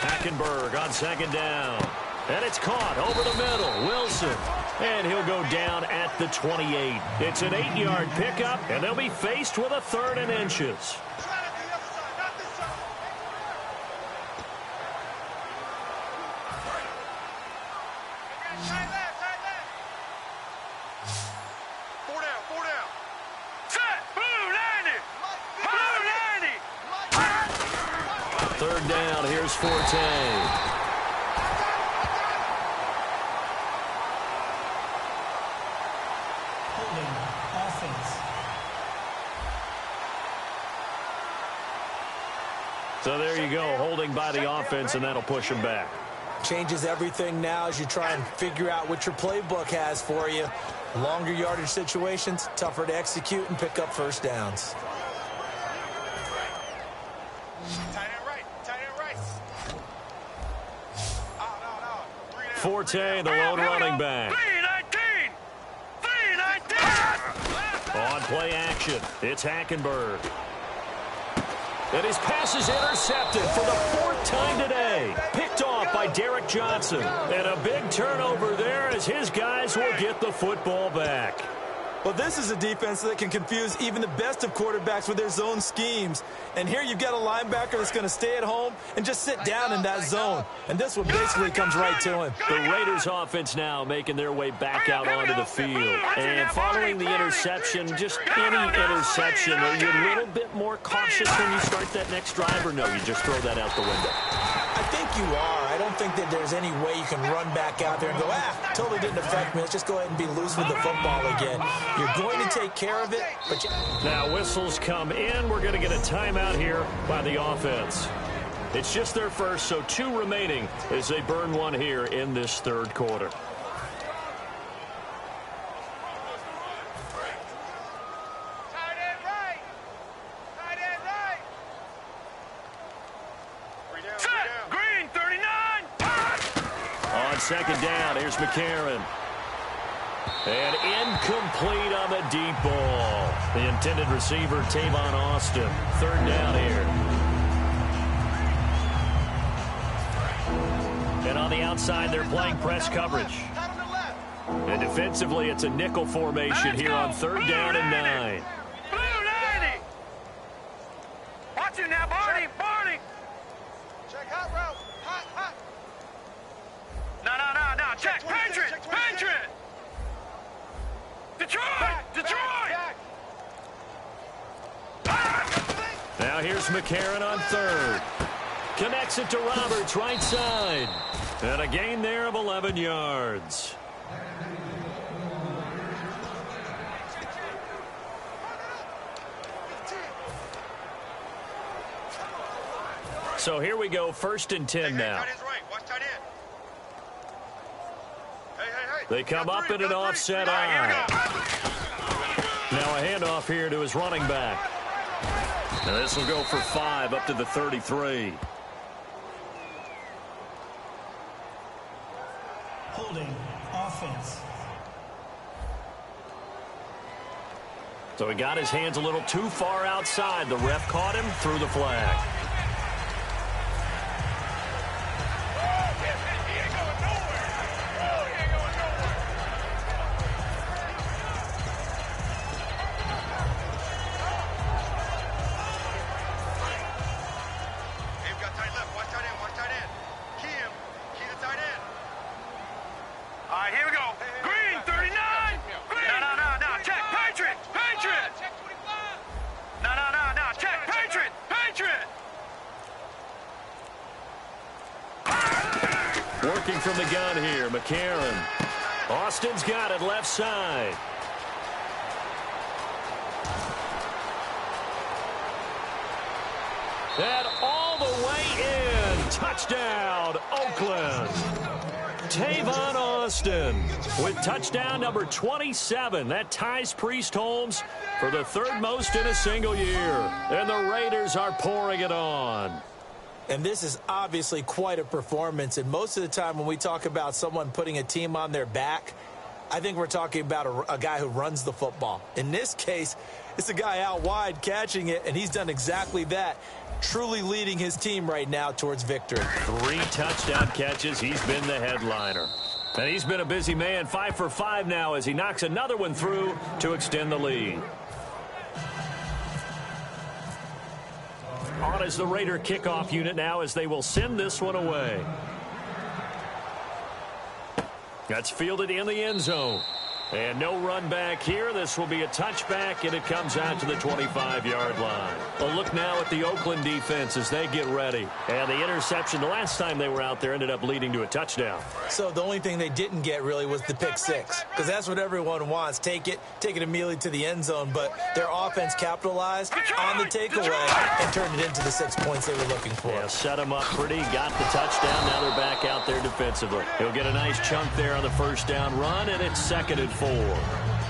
Hackenberg on second down. And it's caught over the middle. Wilson. And he'll go down at the 28. It's an 8-yard pickup, and they'll be faced with a 3rd and inches. 4 down. Set. Blue 90. Blue 90. Third down. Here's Forte. So there you go, holding by the offense, and that'll push him back. Changes everything now as you try and figure out what your playbook has for you. Longer yardage situations, tougher to execute and pick up first downs. Tight end right. Forte, the lone running back. 319. On play action, it's Hackenberg. And his pass is intercepted for the 4th time today. Picked off by Derek Johnson. And a big turnover there as his guys will get the football back. Well, this is a defense that can confuse even the best of quarterbacks with their zone schemes. And here you've got a linebacker that's going to stay at home and just sit down in that zone. And this one basically comes right to him. The Raiders offense now making their way back out onto the field. And following the interception, just any interception, are you a little bit more cautious when you start that next drive, or no, you just throw that out the window? I think you are. I don't think that there's any way you can run back out there and go, totally didn't affect me. Let's just go ahead and be loose with the football again. You're going to take care of it, but now whistles come in. We're going to get a timeout here by the offense. It's just their first, so 2 remaining as they burn one here in this third quarter. Second down, here's McCarron. And incomplete on the deep ball. The intended receiver, Tavon Austin. Third down here. And on the outside, they're playing press coverage. And defensively, it's a nickel formation here on third down and 9. Blue 90. Watch it now, Barney. Check hot route. Hot. No. Check. Patriot. Detroit. Now here's McCarron on third. Connects it to Roberts, right side. And a gain there of 11 yards. So here we go, 1st and 10 now. They come up in an offset eye. Now a handoff here to his running back. And this will go for 5 up to the 33. Holding offense. So he got his hands a little too far outside. The ref caught him, threw the flag. Working from the gun here, McCarron. Austin's got it left side. And all the way in. Touchdown, Oakland. Tavon Austin with touchdown number 27. That ties Priest Holmes for the 3rd most in a single year. And the Raiders are pouring it on. And this is obviously quite a performance. And most of the time when we talk about someone putting a team on their back, I think we're talking about a guy who runs the football. In this case, it's a guy out wide catching it, and he's done exactly that, truly leading his team right now towards victory. 3 touchdown catches. He's been the headliner. And he's been a busy man, 5 for 5 now as he knocks another one through to extend the lead. On is the Raider kickoff unit now as they will send this one away. That's fielded in the end zone. And no run back here. This will be a touchback, and it comes out to the 25-yard line. A look now at the Oakland defense as they get ready. And the interception the last time they were out there ended up leading to a touchdown. So the only thing they didn't get really was the pick six, because that's what everyone wants. Take it immediately to the end zone. But their offense capitalized on the takeaway and turned it into the 6 points they were looking for. Yeah, set them up pretty, got the touchdown. Now they're back out there defensively. He'll get a nice chunk there on the first down run, and it's 2nd and 4.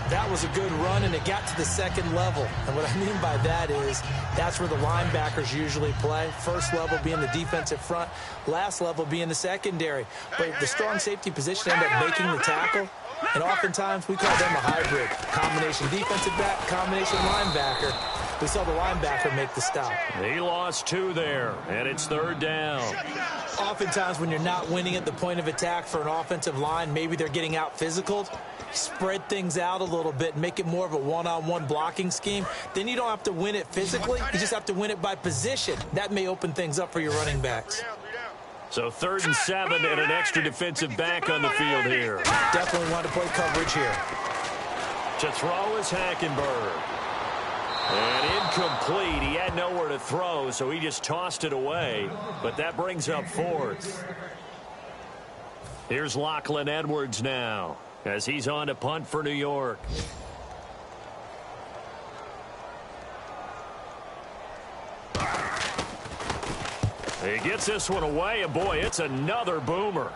That was a good run, and it got to the second level. And what I mean by that is that's where the linebackers usually play. First level being the defensive front, last level being the secondary. But the strong safety position ended up making the tackle. And oftentimes we call them a hybrid. Combination defensive back, combination linebacker. We saw the linebacker make the stop. He lost 2 there, and it's 3rd down. Oftentimes when you're not winning at the point of attack for an offensive line, maybe they're getting out physical, spread things out a little bit, make it more of a one-on-one blocking scheme. Then you don't have to win it physically. You just have to win it by position. That may open things up for your running backs. So 3rd and 7 and an extra defensive back on the field here. Definitely want to play coverage here. To throw is Hackenberg. And incomplete. He had nowhere to throw, so he just tossed it away. But that brings up 4th. Here's Lachlan Edwards now as he's on to punt for New York. He gets this one away, and boy, it's another boomer.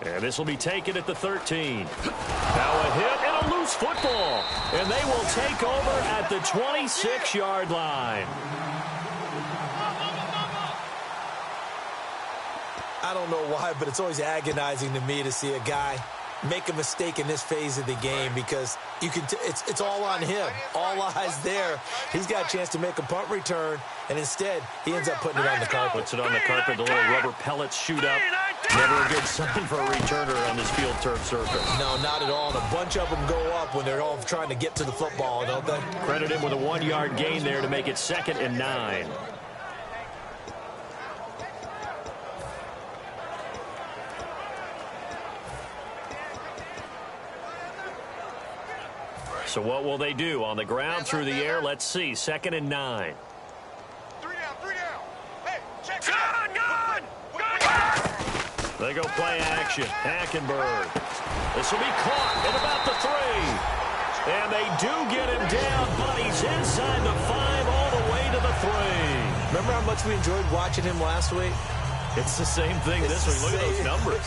And this will be taken at the 13. Now a hit and a loose football. And they will take over at the 26-yard line. I don't know why, but it's always agonizing to me to see a guy make a mistake in this phase of the game, because you can it's all on him. All eyes there. He's got a chance to make a punt return, and instead he ends up putting it on the carpet. Puts it on the carpet. The little rubber pellets shoot up. Never a good sign for a returner on this field turf surface. No, not at all. And a bunch of them go up when they're all trying to get to the football, don't they? Credit him with a 1-yard gain there to make it 2nd and 9. So what will they do? On the ground, through the air? Let's see. 2nd and 9. 3 down. Hey, check. Gun! They go play action. Hackenberg. This will be caught at about the 3. And they do get him down, but he's inside the 5 all the way to the 3. Remember how much we enjoyed watching him last week? It's the same thing this week. Look at those numbers.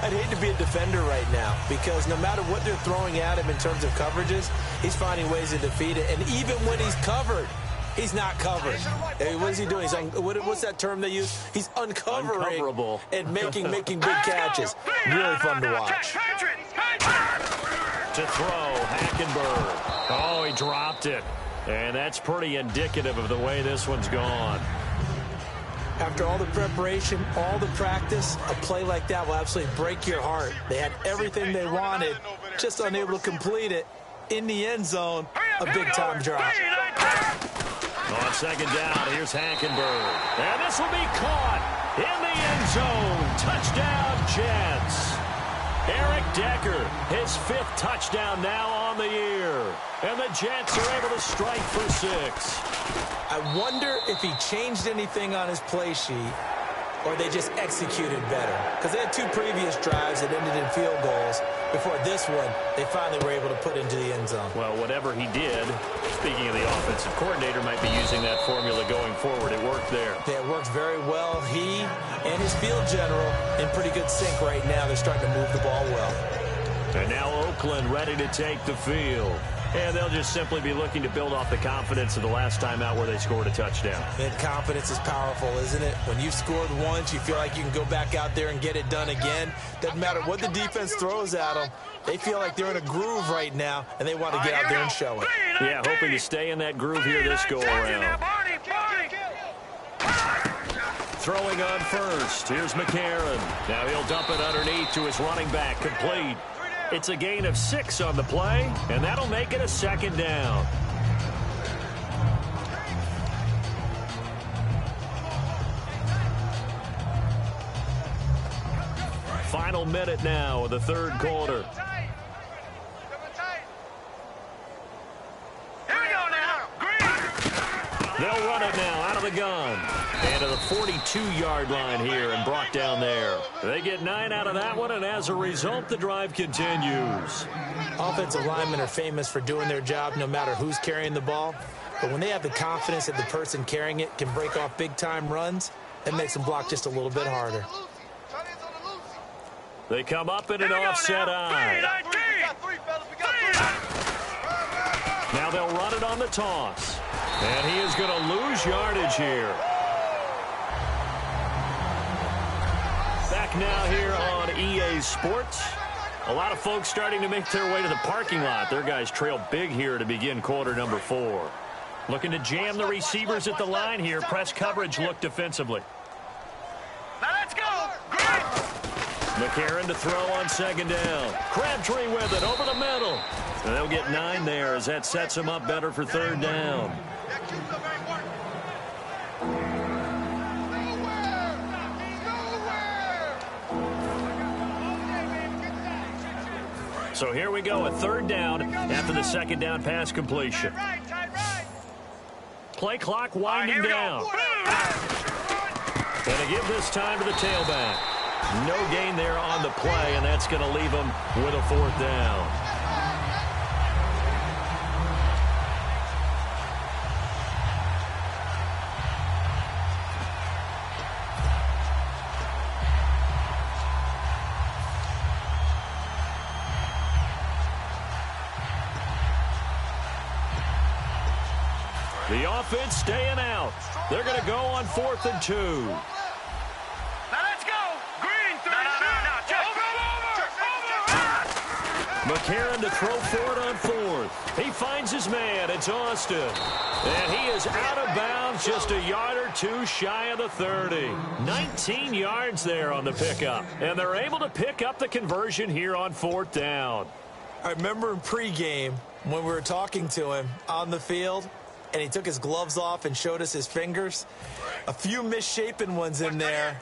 I'd hate to be a defender right now, because no matter what they're throwing at him in terms of coverages, he's finding ways to defeat it. And even when he's covered, he's not covered. Hey, what is he doing? What's that term they use? He's uncovering and making big catches. Really fun to watch. To throw, Hackenberg. Oh, he dropped it. And that's pretty indicative of the way this one's gone. After all the preparation, all the practice, a play like that will absolutely break your heart. They had everything they wanted, just unable to complete it. In the end zone, a big-time drop. On 2nd down, here's Hackenberg. And this will be caught in the end zone. Touchdown, Jets. Eric Decker, his 5th touchdown now on the year. And the Jets are able to strike for 6. I wonder if he changed anything on his play sheet, or they just executed better. Because they had 2 previous drives that ended in field goals. Before this one, they finally were able to put into the end zone. Well, whatever he did, speaking of the offensive coordinator, might be using that formula going forward. It worked there. Yeah, it worked very well. He and his field general in pretty good sync right now. They're starting to move the ball well. And now Oakland ready to take the field. And they'll just simply be looking to build off the confidence of the last time out where they scored a touchdown. And confidence is powerful, isn't it? When you've scored once, you feel like you can go back out there and get it done again. Doesn't matter what the defense throws at them. They feel like they're in a groove right now, and they want to get out there and show it. Yeah, hoping to stay in that groove here this go-around. Throwing on first. Here's McCarron. Now he'll dump it underneath to his running back. Complete. It's a gain of 6 on the play, and that'll make it a 2nd down. Final minute now of the 3rd quarter. the gun. And to the 42-yard line here and brought down there. They get 9 out of that one, and as a result, the drive continues. Offensive linemen are famous for doing their job no matter who's carrying the ball. But when they have the confidence that the person carrying it can break off big-time runs, it makes them block just a little bit harder. They come up in an offset eye. Now they'll run it on the toss. And he is going to lose yardage here. Back now here on EA Sports. A lot of folks starting to make their way to the parking lot. Their guys trail big here to begin quarter number 4. Looking to jam the receivers at the line here. Press coverage look defensively. Now let's go. Great. McCarron to throw on second down. Crabtree with it over the middle. And they'll get 9 there as that sets them up better for third down. So here we go, a third down after the second down pass completion. Play clock winding down. And to give this time to the tailback. No gain there on the play, and that's going to leave them with a fourth down. The offense staying out. They're going to go on 4th and 2. Now let's go. Green, 36. Over. McCarron to throw for it on 4th. He finds his man. It's Austin. And he is out of bounds just a yard or 2 shy of the 30. 19 yards there on the pickup. And they're able to pick up the conversion here on 4th down. I remember in pregame when we were talking to him on the field, and he took his gloves off and showed us his fingers. A few misshapen ones in there,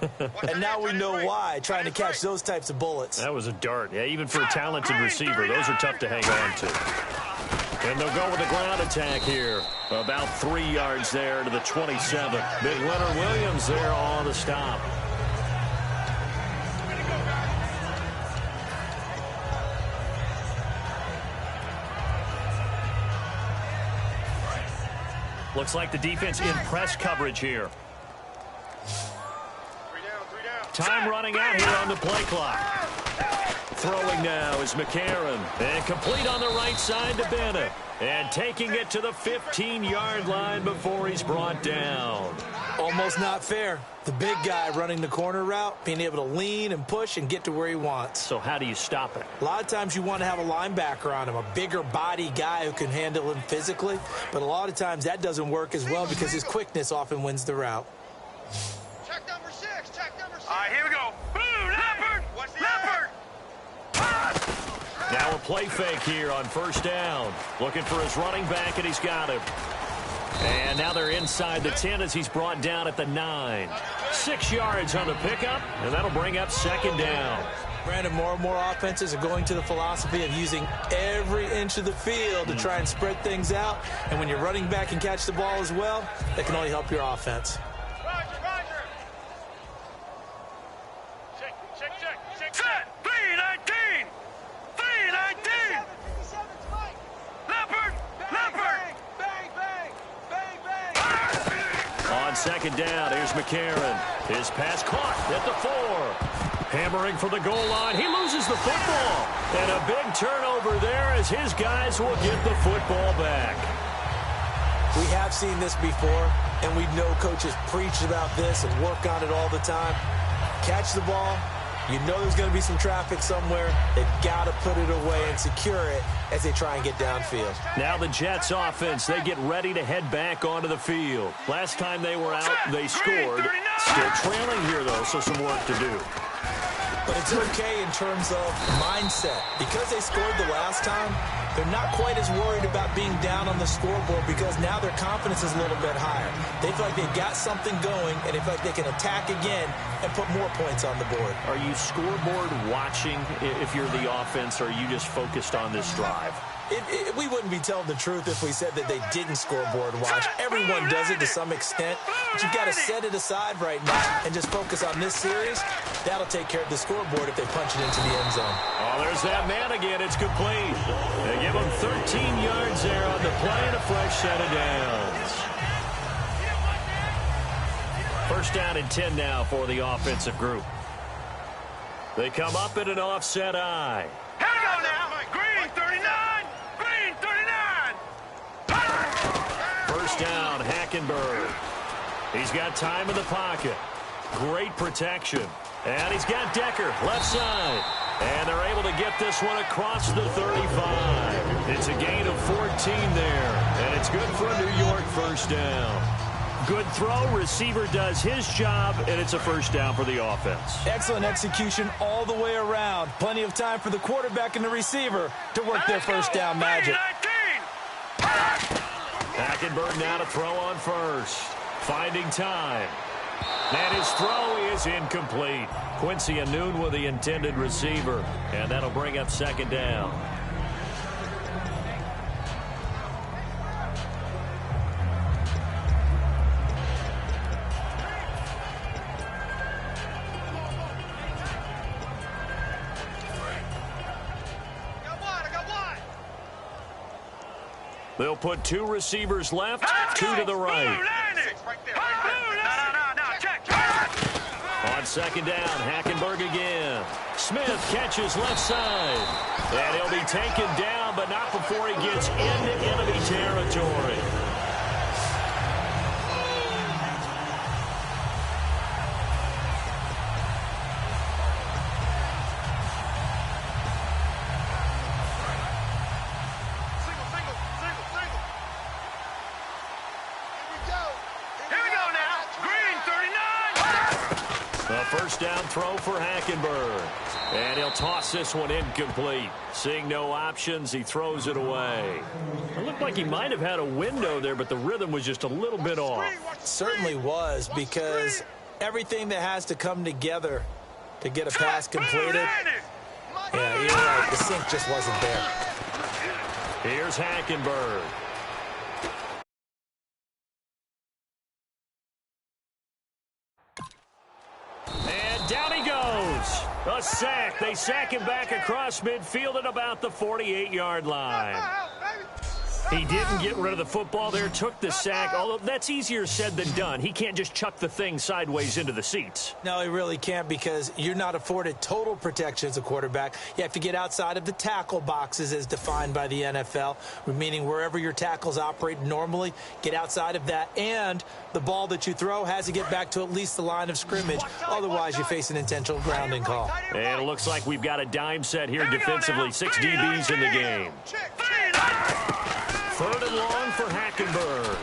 and now we know why, trying to catch those types of bullets. That was a dart. Yeah, even for a talented receiver, those are tough to hang on to. And they'll go with a ground attack here. About 3 yards there to the 27. Big Leonard Williams there on the stop. Looks like the defense in press coverage here. Time running out here on the play clock. Throwing now is McCarron. And complete on the right side to Bennett. And taking it to the 15-yard line before he's brought down. Almost not fair. The big guy running the corner route, being able to lean and push and get to where he wants. So how do you stop it? A lot of times you want to have a linebacker on him, a bigger body guy who can handle him physically. But a lot of times that doesn't work as well because his quickness often wins the route. Check number 6. Check number 6. All right, here we go. Boom, Leopard. Leopard. Now a play fake here on first down. Looking for his running back, and he's got him. And now they're inside the 10 as he's brought down at the 9. 6 yards on the pickup, and that'll bring up second down. Brandon, more and more offenses are going to the philosophy of using every inch of the field to try and spread things out. And when you're running back and catch the ball as well, that can only help your offense. Roger. Check. Set. 319. 319. Leopard. On second down, here's McCarron. His pass caught at the 4. Hammering for the goal line. He loses the football. And a big turnover there as his guys will get the football back. We have seen this before, and we know coaches preach about this and work on it all the time. Catch the ball. You know there's going to be some traffic somewhere. They've got to put it away and secure it as they try and get downfield. Now the Jets offense, they get ready to head back onto the field. Last time they were out, they scored. Still trailing here, though, so some work to do. But it's okay in terms of mindset. Because they scored the last time, they're not quite as worried about being down on the scoreboard because now their confidence is a little bit higher. They feel like they've got something going, and they feel like they can attack again and put more points on the board. Are you scoreboard watching if you're the offense, or are you just focused on this drive? We wouldn't be telling the truth if we said that they didn't scoreboard watch. Everyone does it to some extent, but you've got to set it aside right now and just focus on this series. That'll take care of the scoreboard if they punch it into the end zone. Oh, there's that man again. It's complete. They give him 13 yards there on the play and a fresh set of downs. First down and 10 now for the offensive group. They come up in an offset eye. Here we go now. Green 39. Green 39. First down, Hackenberg. He's got time in the pocket. Great protection. And he's got Decker left side. And they're able to get this one across the 35. It's a gain of 14 there. And it's good for a New York first down. Good throw. Receiver does his job, and it's a first down for the offense. Excellent execution all the way around. Plenty of time for the quarterback and the receiver to work their first down magic. Hackenberg now to throw on first. Finding time. And his throw is incomplete. Quincy Anoon with the intended receiver. And that'll bring up second down. They'll put two receivers left, two to the right. On second down, Hackenberg again. Smith catches left side. And he'll be taken down, but not before he gets into enemy territory. First down throw for Hackenberg. And he'll toss this one incomplete. Seeing no options, he throws it away. It looked like he might have had a window there, but the rhythm was just a little bit off. It certainly was, because everything that has to come together to get a pass completed. Yeah, you're right. The sync just wasn't there. Here's Hackenberg. Down he goes. A sack. They sack him back across midfield at about the 48-yard line. He didn't get rid of the football there, took the sack, although that's easier said than done. He can't just chuck the thing sideways into the seats. No, he really can't, because you're not afforded total protection as a quarterback. You have to get outside of the tackle boxes as defined by the NFL, meaning wherever your tackles operate normally, get outside of that, and the ball that you throw has to get back to at least the line of scrimmage. Otherwise, you face an intentional grounding call. And it looks like we've got a dime set here defensively. 6 DBs in the game. Third and long for Hackenberg.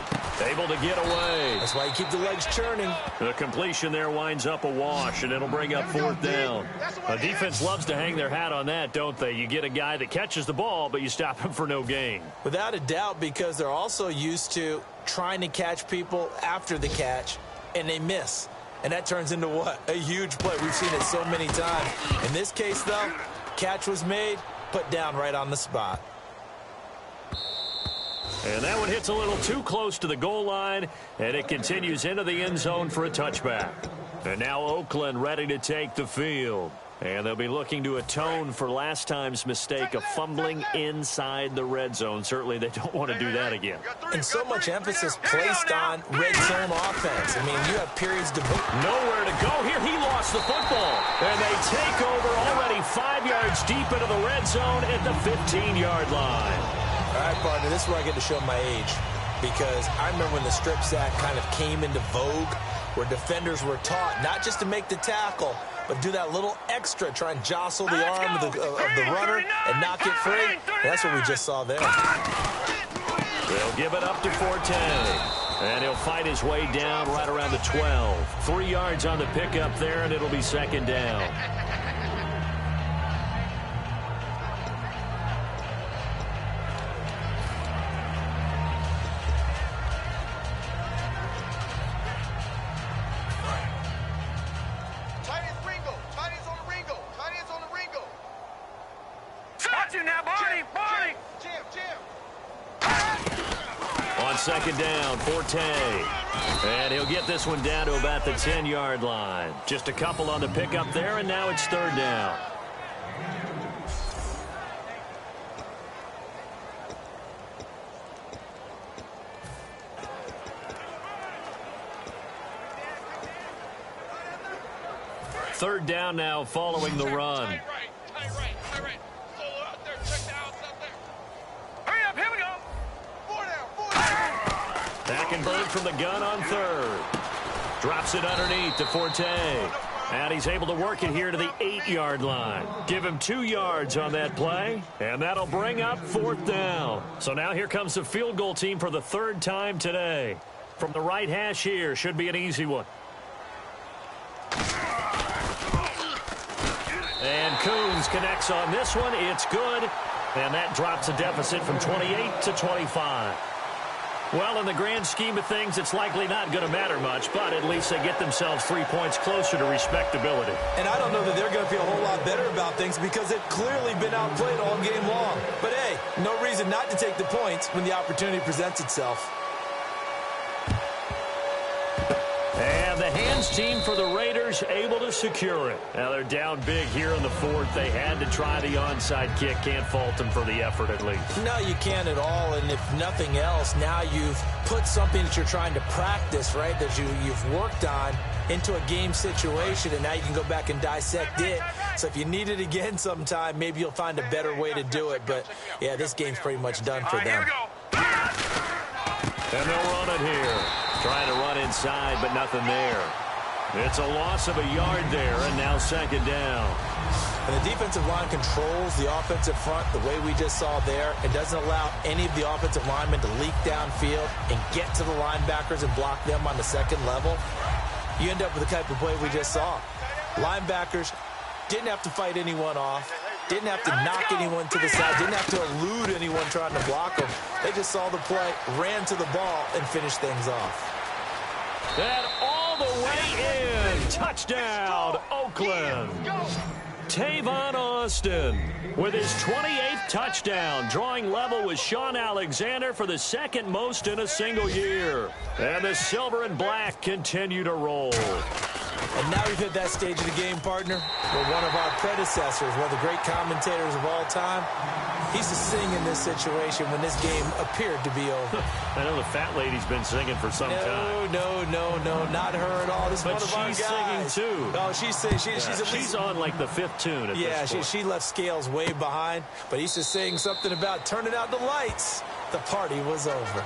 Able to get away. That's why you keep the legs churning. The completion there winds up a wash, and it'll bring up fourth down. A defense loves to hang their hat on that, don't they? You get a guy that catches the ball, but you stop him for no gain. Without a doubt, because they're also used to trying to catch people after the catch, and they miss. And that turns into what? A huge play. We've seen it so many times. In this case, though, catch was made, put down right on the spot. And that one hits a little too close to the goal line, and it continues into the end zone for a touchback. And now Oakland ready to take the field. And they'll be looking to atone for last time's mistake of fumbling inside the red zone. Certainly they don't want to do that again. And so much emphasis placed on red zone offense. I mean, you have periods to book. Nowhere to go here. He lost the football. And they take over already 5 yards deep into the red zone at the 15-yard line. All right, partner, this is where I get to show my age, because I remember when the strip sack kind of came into vogue, where defenders were taught not just to make the tackle, but do that little extra, try and jostle the arm of the runner and not get free. And that's what we just saw there. They'll give it up to Forte. And he'll fight his way down right around the 12. 3 yards on the pickup there, and it'll be second down. second down, Forte. And he'll get this one down to about the 10-yard line. Just a couple on the pickup there, and now it's third down. Third down now following the run. Tight right. Solo out there, check the outs out there. Hurry up, here we go. Four down. Hackenberg from the gun on third. Drops it underneath to Forte. And he's able to work it here to the 8-yard line. Give him 2 yards on that play, and that'll bring up fourth down. So now here comes the field goal team for the third time today. From the right hash here, should be an easy one. And Coons connects on this one. It's good. And that drops a deficit from 28 to 25. Well, in the grand scheme of things, it's likely not going to matter much, but at least they get themselves 3 points closer to respectability. And I don't know that they're going to feel a whole lot better about things because they've clearly been outplayed all game long. But, hey, no reason not to take the points when the opportunity presents itself. And the hands team for the Raiders able to secure it. Now they're down big here in the fourth. They had to try the onside kick. Can't fault them for the effort at least. No, you can't at all. And if nothing else, now you've put something that you're trying to practice, right, that you've worked on into a game situation, and now you can go back and dissect it. So if you need it again sometime, maybe you'll find a better way to do it. But, yeah, this game's pretty much done for them. Here we go. And they'll run it here. Trying to run inside, but nothing there. It's a loss of a yard there, and now second down. And the defensive line controls the offensive front the way we just saw there. It doesn't allow any of the offensive linemen to leak downfield and get to the linebackers and block them on the second level. You end up with the type of play we just saw. Linebackers didn't have to fight anyone off. Didn't have to knock anyone to the side. Didn't have to elude anyone trying to block them. They just saw the play, ran to the ball, and finished things off. And all the way in. Touchdown, Oakland. Tavon Austin with his 28th touchdown, drawing level with Sean Alexander for the second most in a single year. And the silver and black continue to roll. And now we've hit that stage of the game, partner, where one of our predecessors, one of the great commentators of all time, he used to sing in this situation when this game appeared to be over. I know the fat lady's been singing for some time. No, not her at all. This is one of our guys. But she's singing, too. No, she's singing. She's on, like, the fifth tune at this point. She left Scales way behind, but he used to sing something about turning out the lights. The party was over.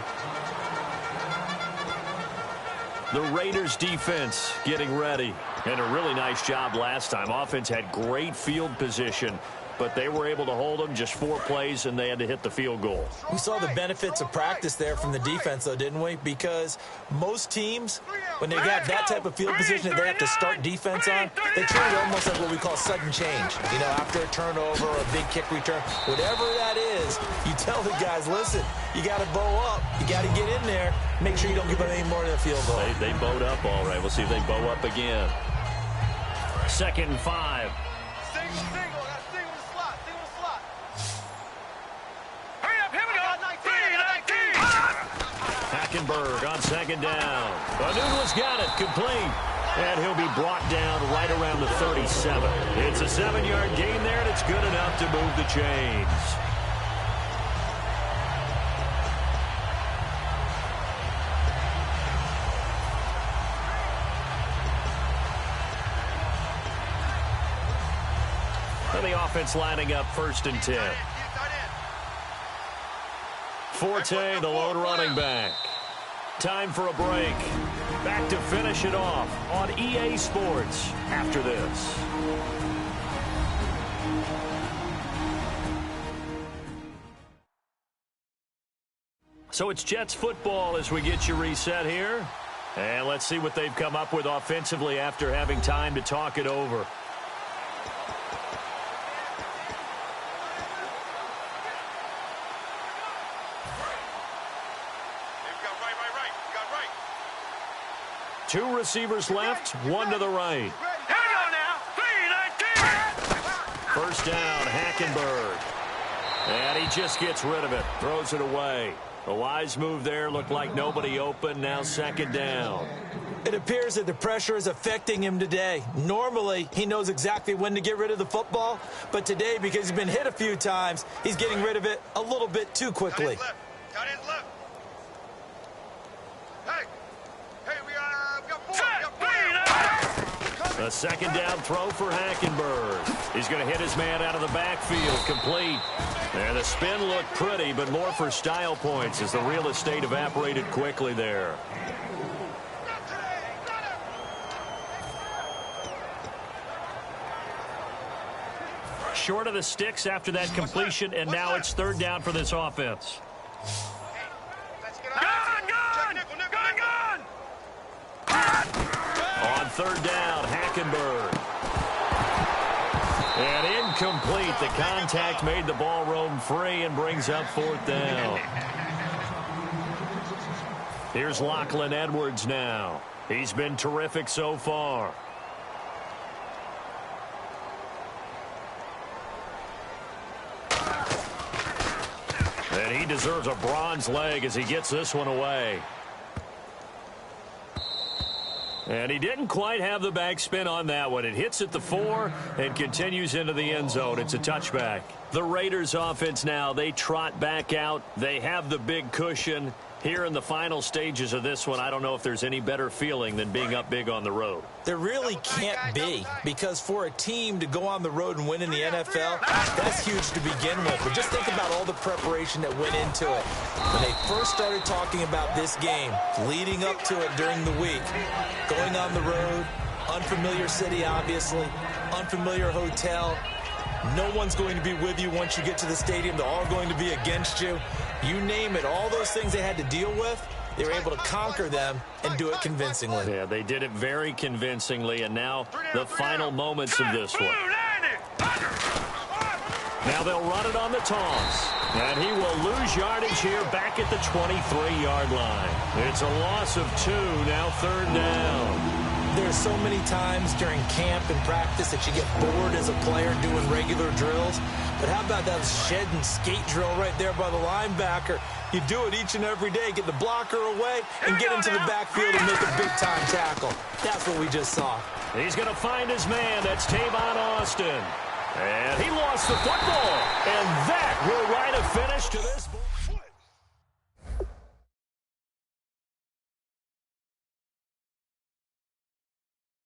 The Raiders defense getting ready. And a really nice job last time. Offense had great field position, but they were able to hold them just 4 plays, and they had to hit the field goal. We saw the benefits of practice there from the defense, though, didn't we? Because most teams, when they got that type of field position that they have to start defense on, they treat it almost like what we call sudden change. You know, after a turnover or a big kick return, whatever that is, you tell the guys, listen, you got to bow up. You got to get in there. Make sure you don't give up any more than a field goal. They bowed up all right. We'll see if they bow up again. 2nd and 5. Single the slot. Hurry up, here we go. 3-19. Hackenberg on second down. Anuno's got it, complete. And he'll be brought down right around the 37. It's a 7-yard gain there, and it's good enough to move the chains. And the offense lining up 1st and 10. Forte, the lone running back. Time for a break. Back to finish it off on EA Sports after this. So it's Jets football as we get you reset here. And let's see what they've come up with offensively after having time to talk it over. Two receivers left, one to the right. Here we go now. 3-19. First down, Hackenberg. And he just gets rid of it, throws it away. A wise move there. Looked like nobody open. Now second down. It appears that the pressure is affecting him today. Normally, he knows exactly when to get rid of the football, but today, because he's been hit a few times, he's getting rid of it a little bit too quickly. Tight end's left. Hey, we got four. A second down throw for Hackenberg. He's going to hit his man out of the backfield, complete. And the spin looked pretty, but more for style points as the real estate evaporated quickly there. Short of the sticks after that completion, and now it's third down for this offense. On third down, Hackenberg. And incomplete. The contact made the ball roam free and brings up fourth down. Here's Lachlan Edwards now. He's been terrific so far. And he deserves a bronze leg as he gets this one away. And he didn't quite have the backspin on that one. It hits at the 4 and continues into the end zone. It's a touchback. The Raiders offense now, they trot back out. They have the big cushion. Here in the final stages of this one, I don't know if there's any better feeling than being up big on the road. There really can't be, because for a team to go on the road and win in the NFL, that's huge to begin with. But just think about all the preparation that went into it. When they first started talking about this game, leading up to it during the week, going on the road, unfamiliar city, obviously, unfamiliar hotel. No one's going to be with you once you get to the stadium. They're all going to be against you. You name it, all those things they had to deal with, they were able to conquer them and do it convincingly. Yeah, they did it very convincingly, and now the final moments of this one. Now they'll run it on the toss, and he will lose yardage here back at the 23-yard line. It's a loss of 2, now third down. There's so many times during camp and practice that you get bored as a player doing regular drills. But how about that shed and skate drill right there by the linebacker? You do it each and every day. Get the blocker away and get into the backfield and make a big-time tackle. That's what we just saw. He's going to find his man. That's Tavon Austin. And he lost the football. And that will write a finish to this ball.